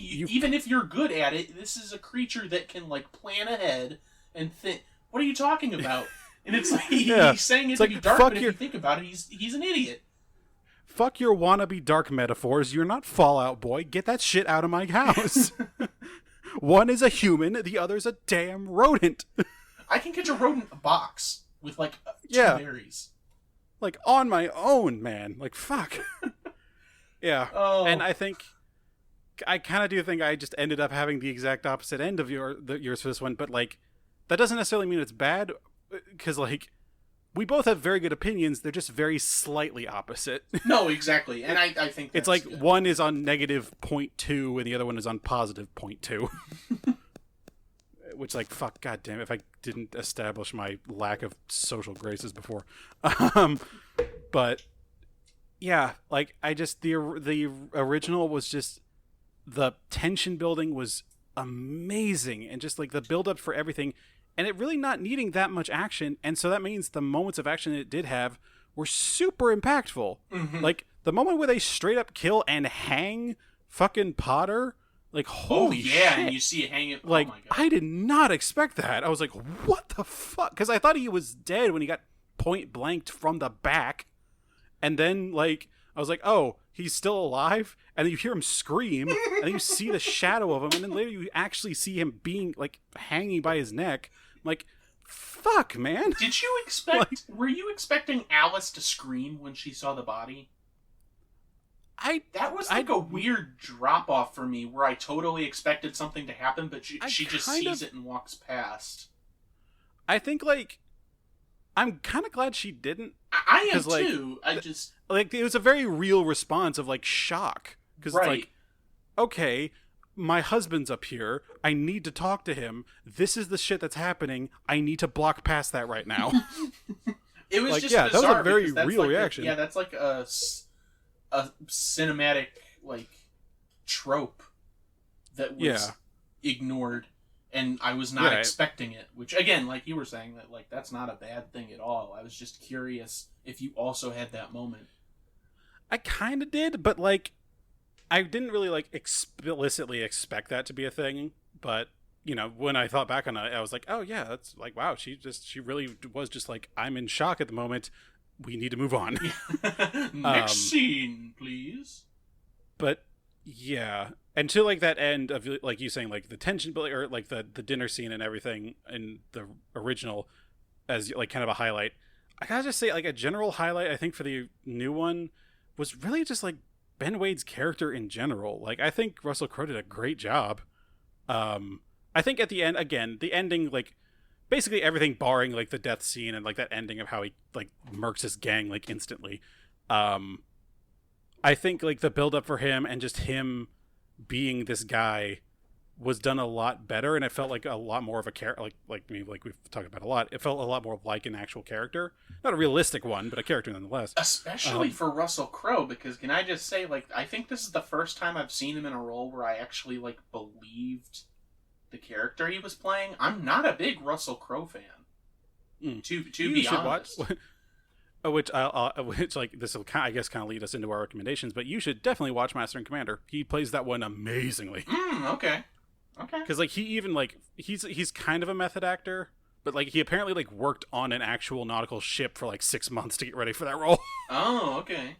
you're good at it, this is a creature that can, like, plan ahead and think. What are you talking about? And it's like he's saying it to be dark, but if you think about it, he's an idiot. Fuck your wannabe dark metaphors. You're not Fallout Boy. Get that shit out of my house. One is a human, the other's a damn rodent. I can catch a rodent in a box with, like, two berries. Like, on my own, man. Like, fuck. Yeah. Oh. And I kind of do think I just ended up having the exact opposite end of yours for this one, but, like, that doesn't necessarily mean it's bad, because, like, we both have very good opinions. They're just very slightly opposite. No, exactly. And I think that's it's like good. One is on -0.2 and the other one is on +0.2. Which, like, fuck, goddamn, if I didn't establish my lack of social graces before. But yeah, like, I just the original was just, the tension building was amazing, and just like the build up for everything, and it really not needing that much action, and so that means the moments of action it did have were super impactful. Like the moment where they straight up kill and hang fucking Potter, like, holy shit. And you see it hanging. Like, oh my God. I did not expect that. I was like, what the fuck? Because I thought he was dead when he got point blanked from the back, and then like I was like, oh, he's still alive, and then you hear him scream, and then you see the shadow of him, and then later you actually see him being, like, hanging by his neck. I'm like, fuck, man. Did you expect... were you expecting Alice to scream when she saw the body? That was like a weird drop-off for me, where I totally expected something to happen, but she just sees it and walks past. I think, like, I'm kind of glad she didn't. I am, like, too. I just... Like, it was a very real response of, like, shock. Because it's like, okay, my husband's up here. I need to talk to him. This is the shit that's happening. I need to block past that right now. It was like, just yeah, bizarre, that was a very that's real like reaction. Yeah, that's like a cinematic, like, trope that was ignored, and I was not expecting it. Which, again, like you were saying, that, like, that's not a bad thing at all. I was just curious if you also had that moment. I kind of did, but, like, I didn't really, like, explicitly expect that to be a thing. But, you know, when I thought back on it, I was like, oh yeah, that's like, wow, she really was just like, I'm in shock at the moment. We need to move on. Next scene, please. But yeah, and to, like, that end of, like you saying, like, the tension, or like the dinner scene and everything in the original, as, like, kind of a highlight. I gotta just say, like, a general highlight, I think, for the new one was really just, like, Ben Wade's character in general. Like, I think Russell Crowe did a great job. I think at the end, again, the ending, like, basically everything barring, like, the death scene and, like, that ending of how he, like, murks his gang, like, instantly. I think, like, the build up for him and just him being this guy was done a lot better, and it felt like a lot more of a character, like we've talked about a lot. It felt a lot more like an actual character, not a realistic one, but a character nonetheless. Especially for Russell Crowe, because can I just say, like, I think this is the first time I've seen him in a role where I actually, like, believed the character he was playing. I'm not a big Russell Crowe fan. To be honest. Which like, this will, I guess, kind of lead us into our recommendations, but you should definitely watch Master and Commander. He plays that one amazingly. Okay. Because, like, he even, like, he's kind of a method actor, but, like, he apparently, like, worked on an actual nautical ship for, like, 6 months to get ready for that role. Oh, okay.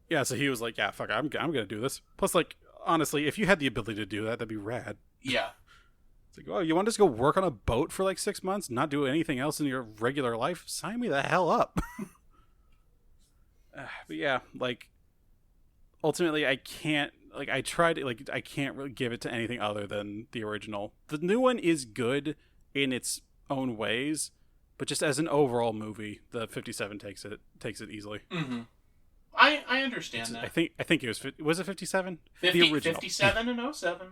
Yeah, so he was like, yeah, fuck, I'm gonna do this. Plus, like, honestly, if you had the ability to do that, that'd be rad. Yeah. It's like, oh, you want to just go work on a boat for, like, 6 months, not do anything else in your regular life? Sign me the hell up. But yeah, like, ultimately, I can't, like, I tried, like, I can't really give it to anything other than the original. The new one is good in its own ways, but just as an overall movie, the 57 takes it easily. Mm-hmm. I understand that. I think it was it 57? 50, the original. 57 and 07.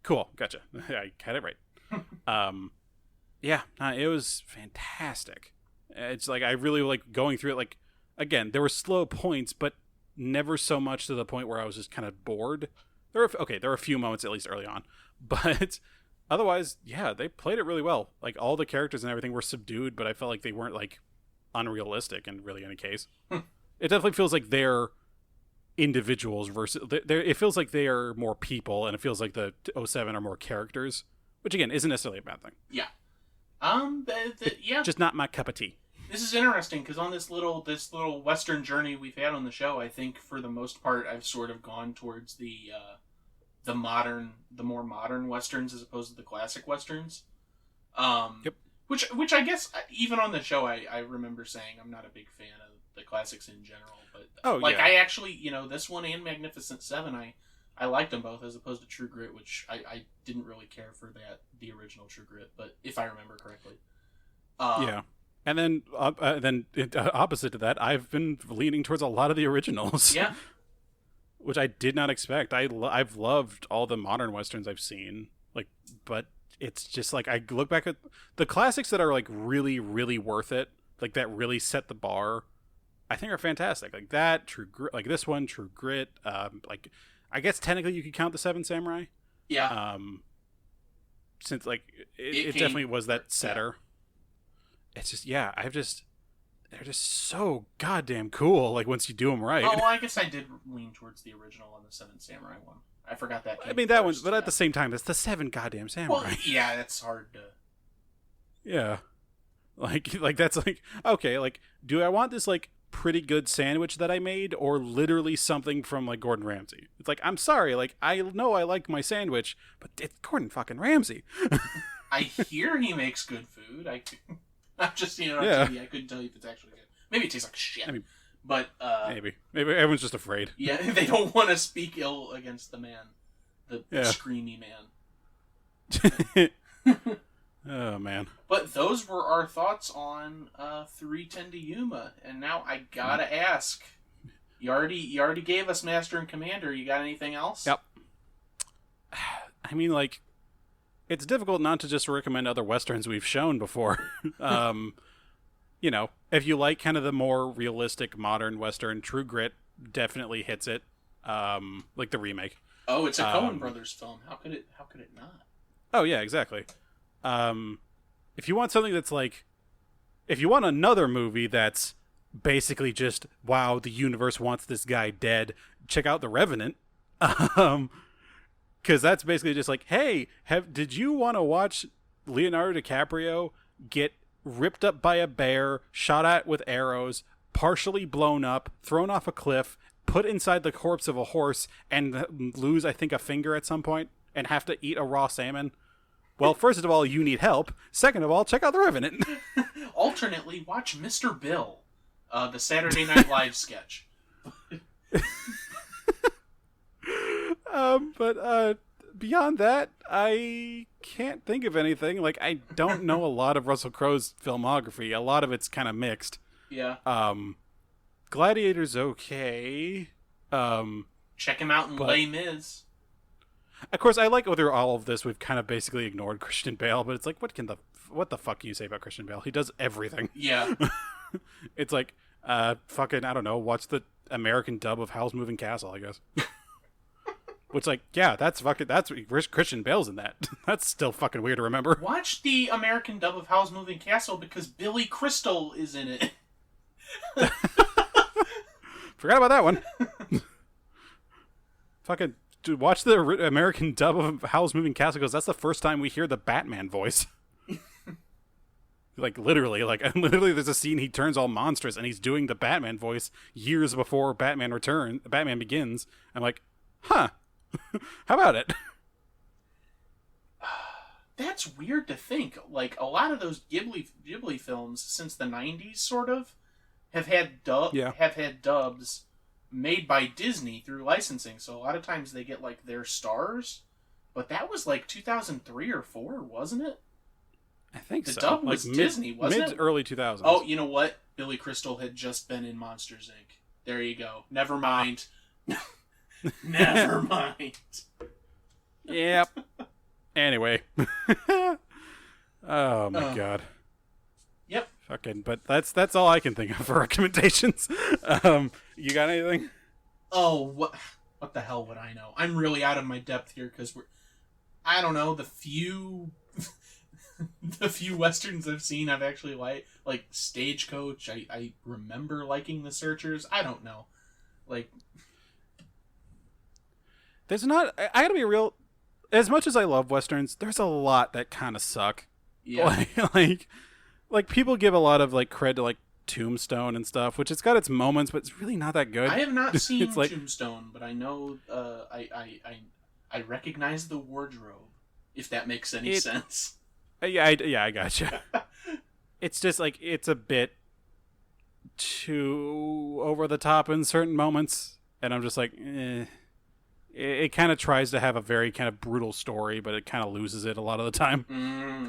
Cool, gotcha. I had it right. Yeah, it was fantastic. It's like, I really like going through it. Like, again, there were slow points, but never so much to the point where I was just kind of bored. There were a few moments, at least early on, but otherwise, yeah, they played it really well. Like, all the characters and everything were subdued, but I felt like they weren't, like, unrealistic in really any case. It definitely feels like they're individuals versus, it feels like they are more people, and it feels like the 07 are more characters, which, again, isn't necessarily a bad thing. Yeah. Yeah. Just not my cup of tea. This is interesting, because on this little Western journey we've had on the show, I think for the most part I've sort of gone towards the more modern Westerns as opposed to the classic Westerns. Yep. Which I guess, even on the show, I remember saying I'm not a big fan of the classics in general. But, I actually, this one and Magnificent Seven, I liked them both, as opposed to True Grit, which I didn't really care for the original True Grit, but if I remember correctly. Yeah. And then opposite to that, I've been leaning towards a lot of the originals. Yeah. Which I did not expect. I've loved all the modern westerns I've seen, like, but it's just like I look back at the classics that are like really, really worth it, like that really set the bar. I think are fantastic, like that True Grit, like this one, True Grit. Like I guess technically you could count the Seven Samurai. Yeah. Since like it definitely was that setter. Yeah. It's just they're just so goddamn cool. Like once you do them right. Oh, well, I guess I did lean towards the original on the Seven Samurai one. I forgot that. I mean that one, but at the same time, it's the Seven goddamn Samurai. Well, yeah, that's hard to. Yeah, like that's like okay. Like, do I want this like pretty good sandwich that I made, or literally something from like Gordon Ramsay? It's like I'm sorry. Like I know I like my sandwich, but it's Gordon fucking Ramsay. I hear he makes good food. I'm just, on TV. I couldn't tell you if it's actually good. Maybe it tastes like shit. I mean, but maybe everyone's just afraid. Yeah, they don't want to speak ill against the man, the screamy man. Oh man! But those were our thoughts on 310 to Yuma, and now I gotta ask. You already gave us Master and Commander. You got anything else? Yep. I mean, like, it's difficult not to just recommend other westerns we've shown before. If you like kind of the more realistic modern western, True Grit definitely hits it. Like the remake. Oh, it's a Coen Brothers film. How could it not? Oh yeah, exactly. If you want something that's like, if you want another movie that's basically just, wow, the universe wants this guy dead, check out The Revenant. Because that's basically just like, hey, did you want to watch Leonardo DiCaprio get ripped up by a bear, shot at with arrows, partially blown up, thrown off a cliff, put inside the corpse of a horse, and lose, I think, a finger at some point, and have to eat a raw salmon? Well, first of all, you need help. Second of all, check out The Revenant. Alternately, watch Mr. Bill, the Saturday Night Live sketch. But beyond that, I can't think of anything. Like, I don't know a lot of Russell Crowe's filmography. A lot of it's kind of mixed. Yeah. Gladiator's okay. Check him out in Les Mis. Of course, I like over all of this, we've kind of basically ignored Christian Bale, but it's like, what the fuck can you say about Christian Bale? He does everything. Yeah. It's like, fucking, I don't know, watch the American dub of Howl's Moving Castle, I guess. Which, like, yeah, that's Christian Bale's in that. That's still fucking weird to remember. Watch the American dub of Howl's Moving Castle because Billy Crystal is in it. Forgot about that one. Fucking, dude, watch the American dub of Howl's Moving Castle because that's the first time we hear the Batman voice. Literally, there's a scene he turns all monstrous and he's doing the Batman voice years before Batman Begins. I'm like, huh. How about it? That's weird to think. Like, a lot of those Ghibli films since the 90s, sort of, have had dubs made by Disney through licensing. So a lot of times they get, like, their stars. But that was, like, 2003 or 4, wasn't it? I think the so. The dub was Disney, wasn't it? Mid-early 2000s. Oh, you know what? Billy Crystal had just been in Monsters, Inc. There you go. Never mind. Never mind. Yep. Anyway. Oh my god. Yep. Fucking, but that's all I can think of for recommendations. You got anything? Oh, what the hell would I know? I'm really out of my depth here because I don't know, the few westerns I've seen I've actually like Stagecoach. I remember liking The Searchers. I don't know. Like, there's not, I gotta be real, as much as I love westerns, there's a lot that kind of suck. Yeah. Like people give a lot of like cred to like Tombstone and stuff, which it's got its moments, but it's really not that good. I have not seen like, Tombstone, but I know I recognize the wardrobe, if that makes any sense. Yeah, I gotcha. It's just like it's a bit too over the top in certain moments, and I'm just like, It kind of tries to have a very kind of brutal story, but it kind of loses it a lot of the time.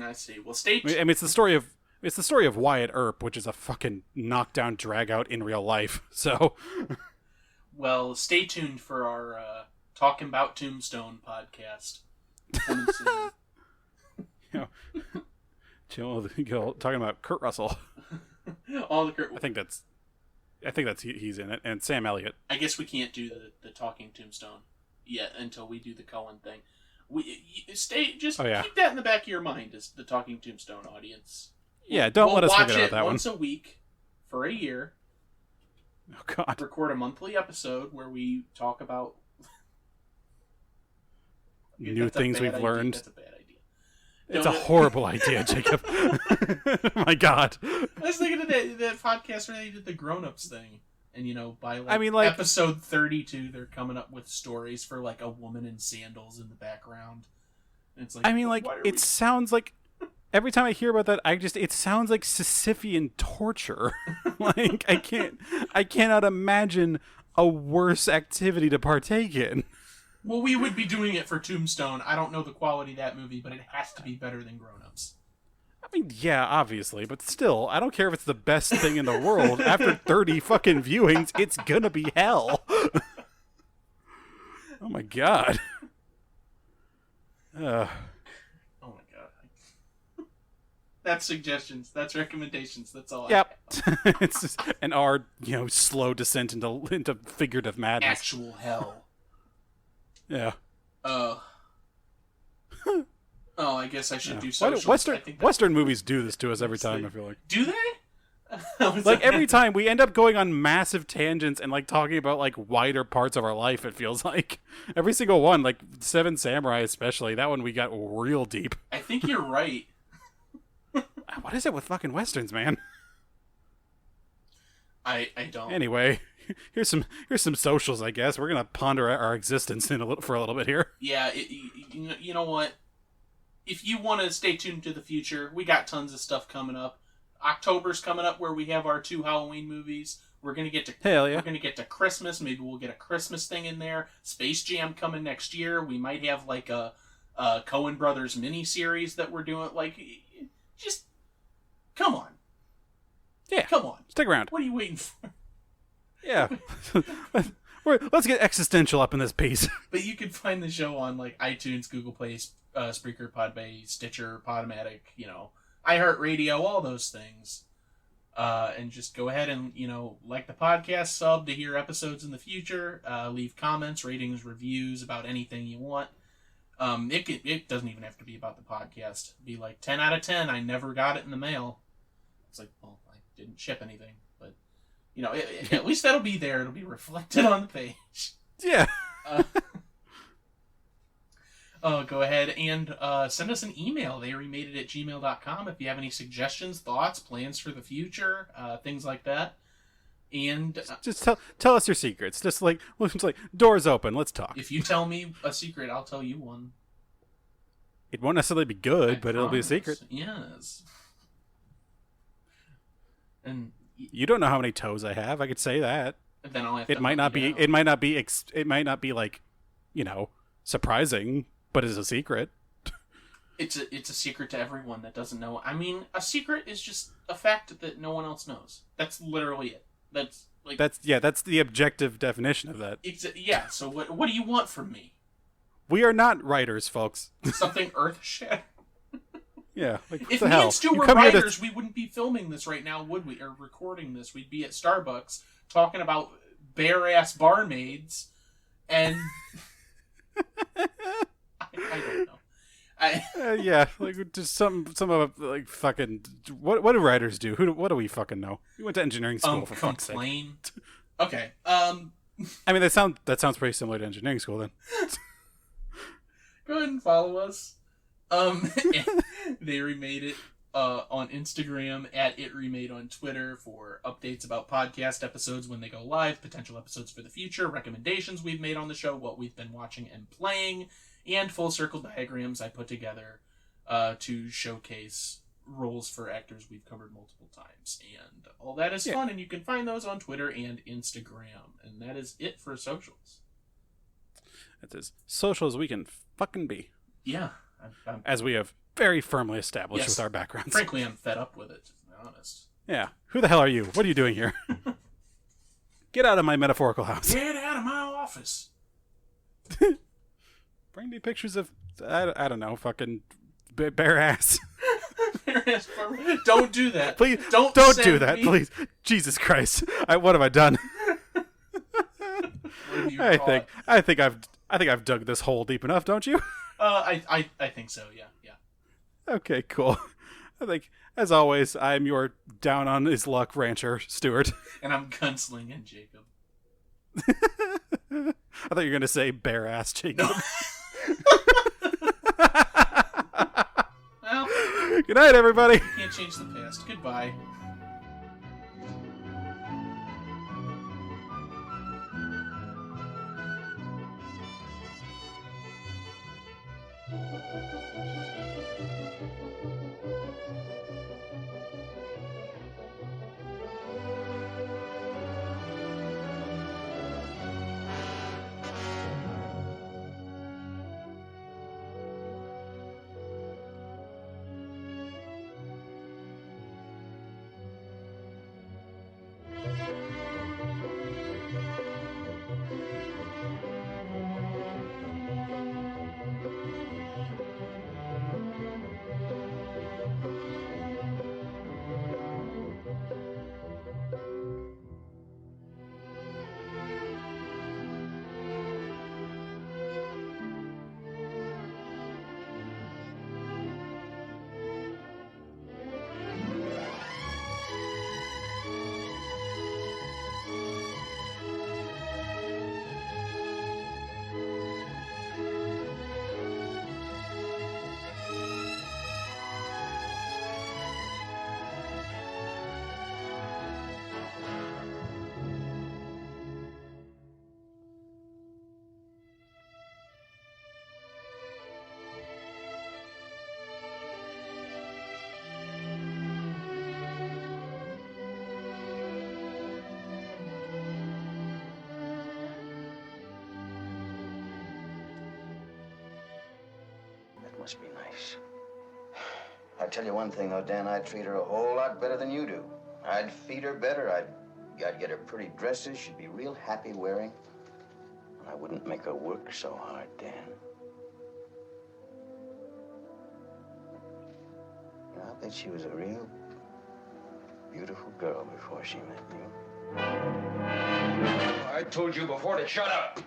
I see. Well, I mean, it's the story of It's the story of Wyatt Earp, which is a fucking knockdown drag-out in real life. So, Well, stay tuned for our Talking About Tombstone podcast. Coming soon. Talking about Kurt Russell. All the Kurt. I think that's he's in it, and Sam Elliott. I guess we can't do the Talking Tombstone yet until we do the Cullen thing. Keep that in the back of your mind as the Talking Tombstone audience. Yeah, don't let us forget about that one. Watch it once a week for a year. Oh God! Record a monthly episode where we talk about new things we've learned. That's a bad idea. It's a horrible idea, Jacob. Oh my God! I was thinking of that podcast where they did the grown-ups thing, and by episode 32, they're coming up with stories for like a woman in sandals in the background. And it's like, sounds like. Every time I hear about that, it sounds like Sisyphean torture. Like I cannot imagine a worse activity to partake in. Well, we would be doing it for Tombstone. I don't know the quality of that movie, but it has to be better than Grown Ups. I mean, yeah, obviously, but still, I don't care if it's the best thing in the world. After 30 fucking viewings, it's gonna be hell. Oh my God. That's suggestions. That's recommendations. That's all. Yep. It's just our slow descent into figurative madness. Actual hell. Yeah. Oh, I guess I should do socials. Western movies do this to us every time. I feel like. Do they? Like every time we end up going on massive tangents and like talking about like wider parts of our life. It feels like every single one, like Seven Samurai especially. That one we got real deep. I think you're right. What is it with fucking Westerns, man? I don't. Anyway, here's some socials, I guess. We're gonna ponder our existence for a little bit here. Yeah, you know what? If you want to stay tuned to the future, we got tons of stuff coming up. October's coming up where we have our 2 Halloween movies. We're gonna get to We're gonna get to Christmas. Maybe we'll get a Christmas thing in there. Space Jam coming next year. We might have like a Coen Brothers mini-series that we're doing. Like, just come on. Yeah. Come on. Stick around. What are you waiting for? Yeah. Let's get existential up in this piece. But you can find the show on like iTunes, Google Play, Spreaker, Podbay, Stitcher, Podomatic, iHeartRadio, all those things. And just go ahead and, like the podcast, sub to hear episodes in the future. Leave comments, ratings, reviews about anything you want. It doesn't even have to be about the podcast. Be like 10 out of 10. I never got it in the mail. It's like, well, I didn't ship anything, but at least that'll be there. It'll be reflected on the page. Yeah. Go ahead and send us an email. theyremadeit@gmail.com if you have any suggestions, thoughts, plans for the future, things like that. And just tell us your secrets. Just like doors open. Let's talk. If you tell me a secret, I'll tell you one. It won't necessarily be good, but it'll be a secret. Yes. And you don't know how many toes I have. I could say that. Then I'll have it might not be. It might not be like, surprising, but it's a secret. It's a secret to everyone that doesn't know. I mean, a secret is just a fact that no one else knows. That's literally it. That's the objective definition of that. Yeah. So what do you want from me? We are not writers, folks. Something earth-shattering. Yeah. Like, if me and Stu were writers, we wouldn't be filming this right now, would we? Or recording this. We'd be at Starbucks talking about bare-ass barmaids and... I don't know. Yeah, like just some of like fucking what do writers do? What do we fucking know? We went to engineering school for fuck's sake. Okay. I mean that sounds pretty similar to engineering school then. Go ahead and follow us. They Remade It on Instagram, @ItRemade on Twitter for updates about podcast episodes when they go live, potential episodes for the future, recommendations we've made on the show, what we've been watching and playing, and full circle diagrams I put together to showcase roles for actors we've covered multiple times. And all that is fun, and you can find those on Twitter and Instagram. And that is it for socials. That's as social as we can fucking be. Yeah. As we have very firmly established Yes. with our backgrounds. Frankly, I'm fed up with it, to be honest. Yeah. Who the hell are you? What are you doing here? Get out of my metaphorical house. Get out of my office. Bring me pictures of, I don't know, fucking bare ass. Don't do that. Please, don't do that, please. Jesus Christ. What have I done? I think I've dug this hole deep enough, don't you? I think so, yeah. Okay, cool. I think, as always, I'm your down on his luck rancher, Stuart. And I'm gunslinging Jacob. I thought you were going to say bare ass Jacob. No. Well, good night, everybody. can't change the past. Goodbye. Must be nice. I'll tell you one thing, though, Dan, I'd treat her a whole lot better than you do. I'd feed her better. I'd get her pretty dresses she'd be real happy wearing. And I wouldn't make her work so hard, Dan. You know, I bet she was a real beautiful girl before she met you. I told you before to shut up.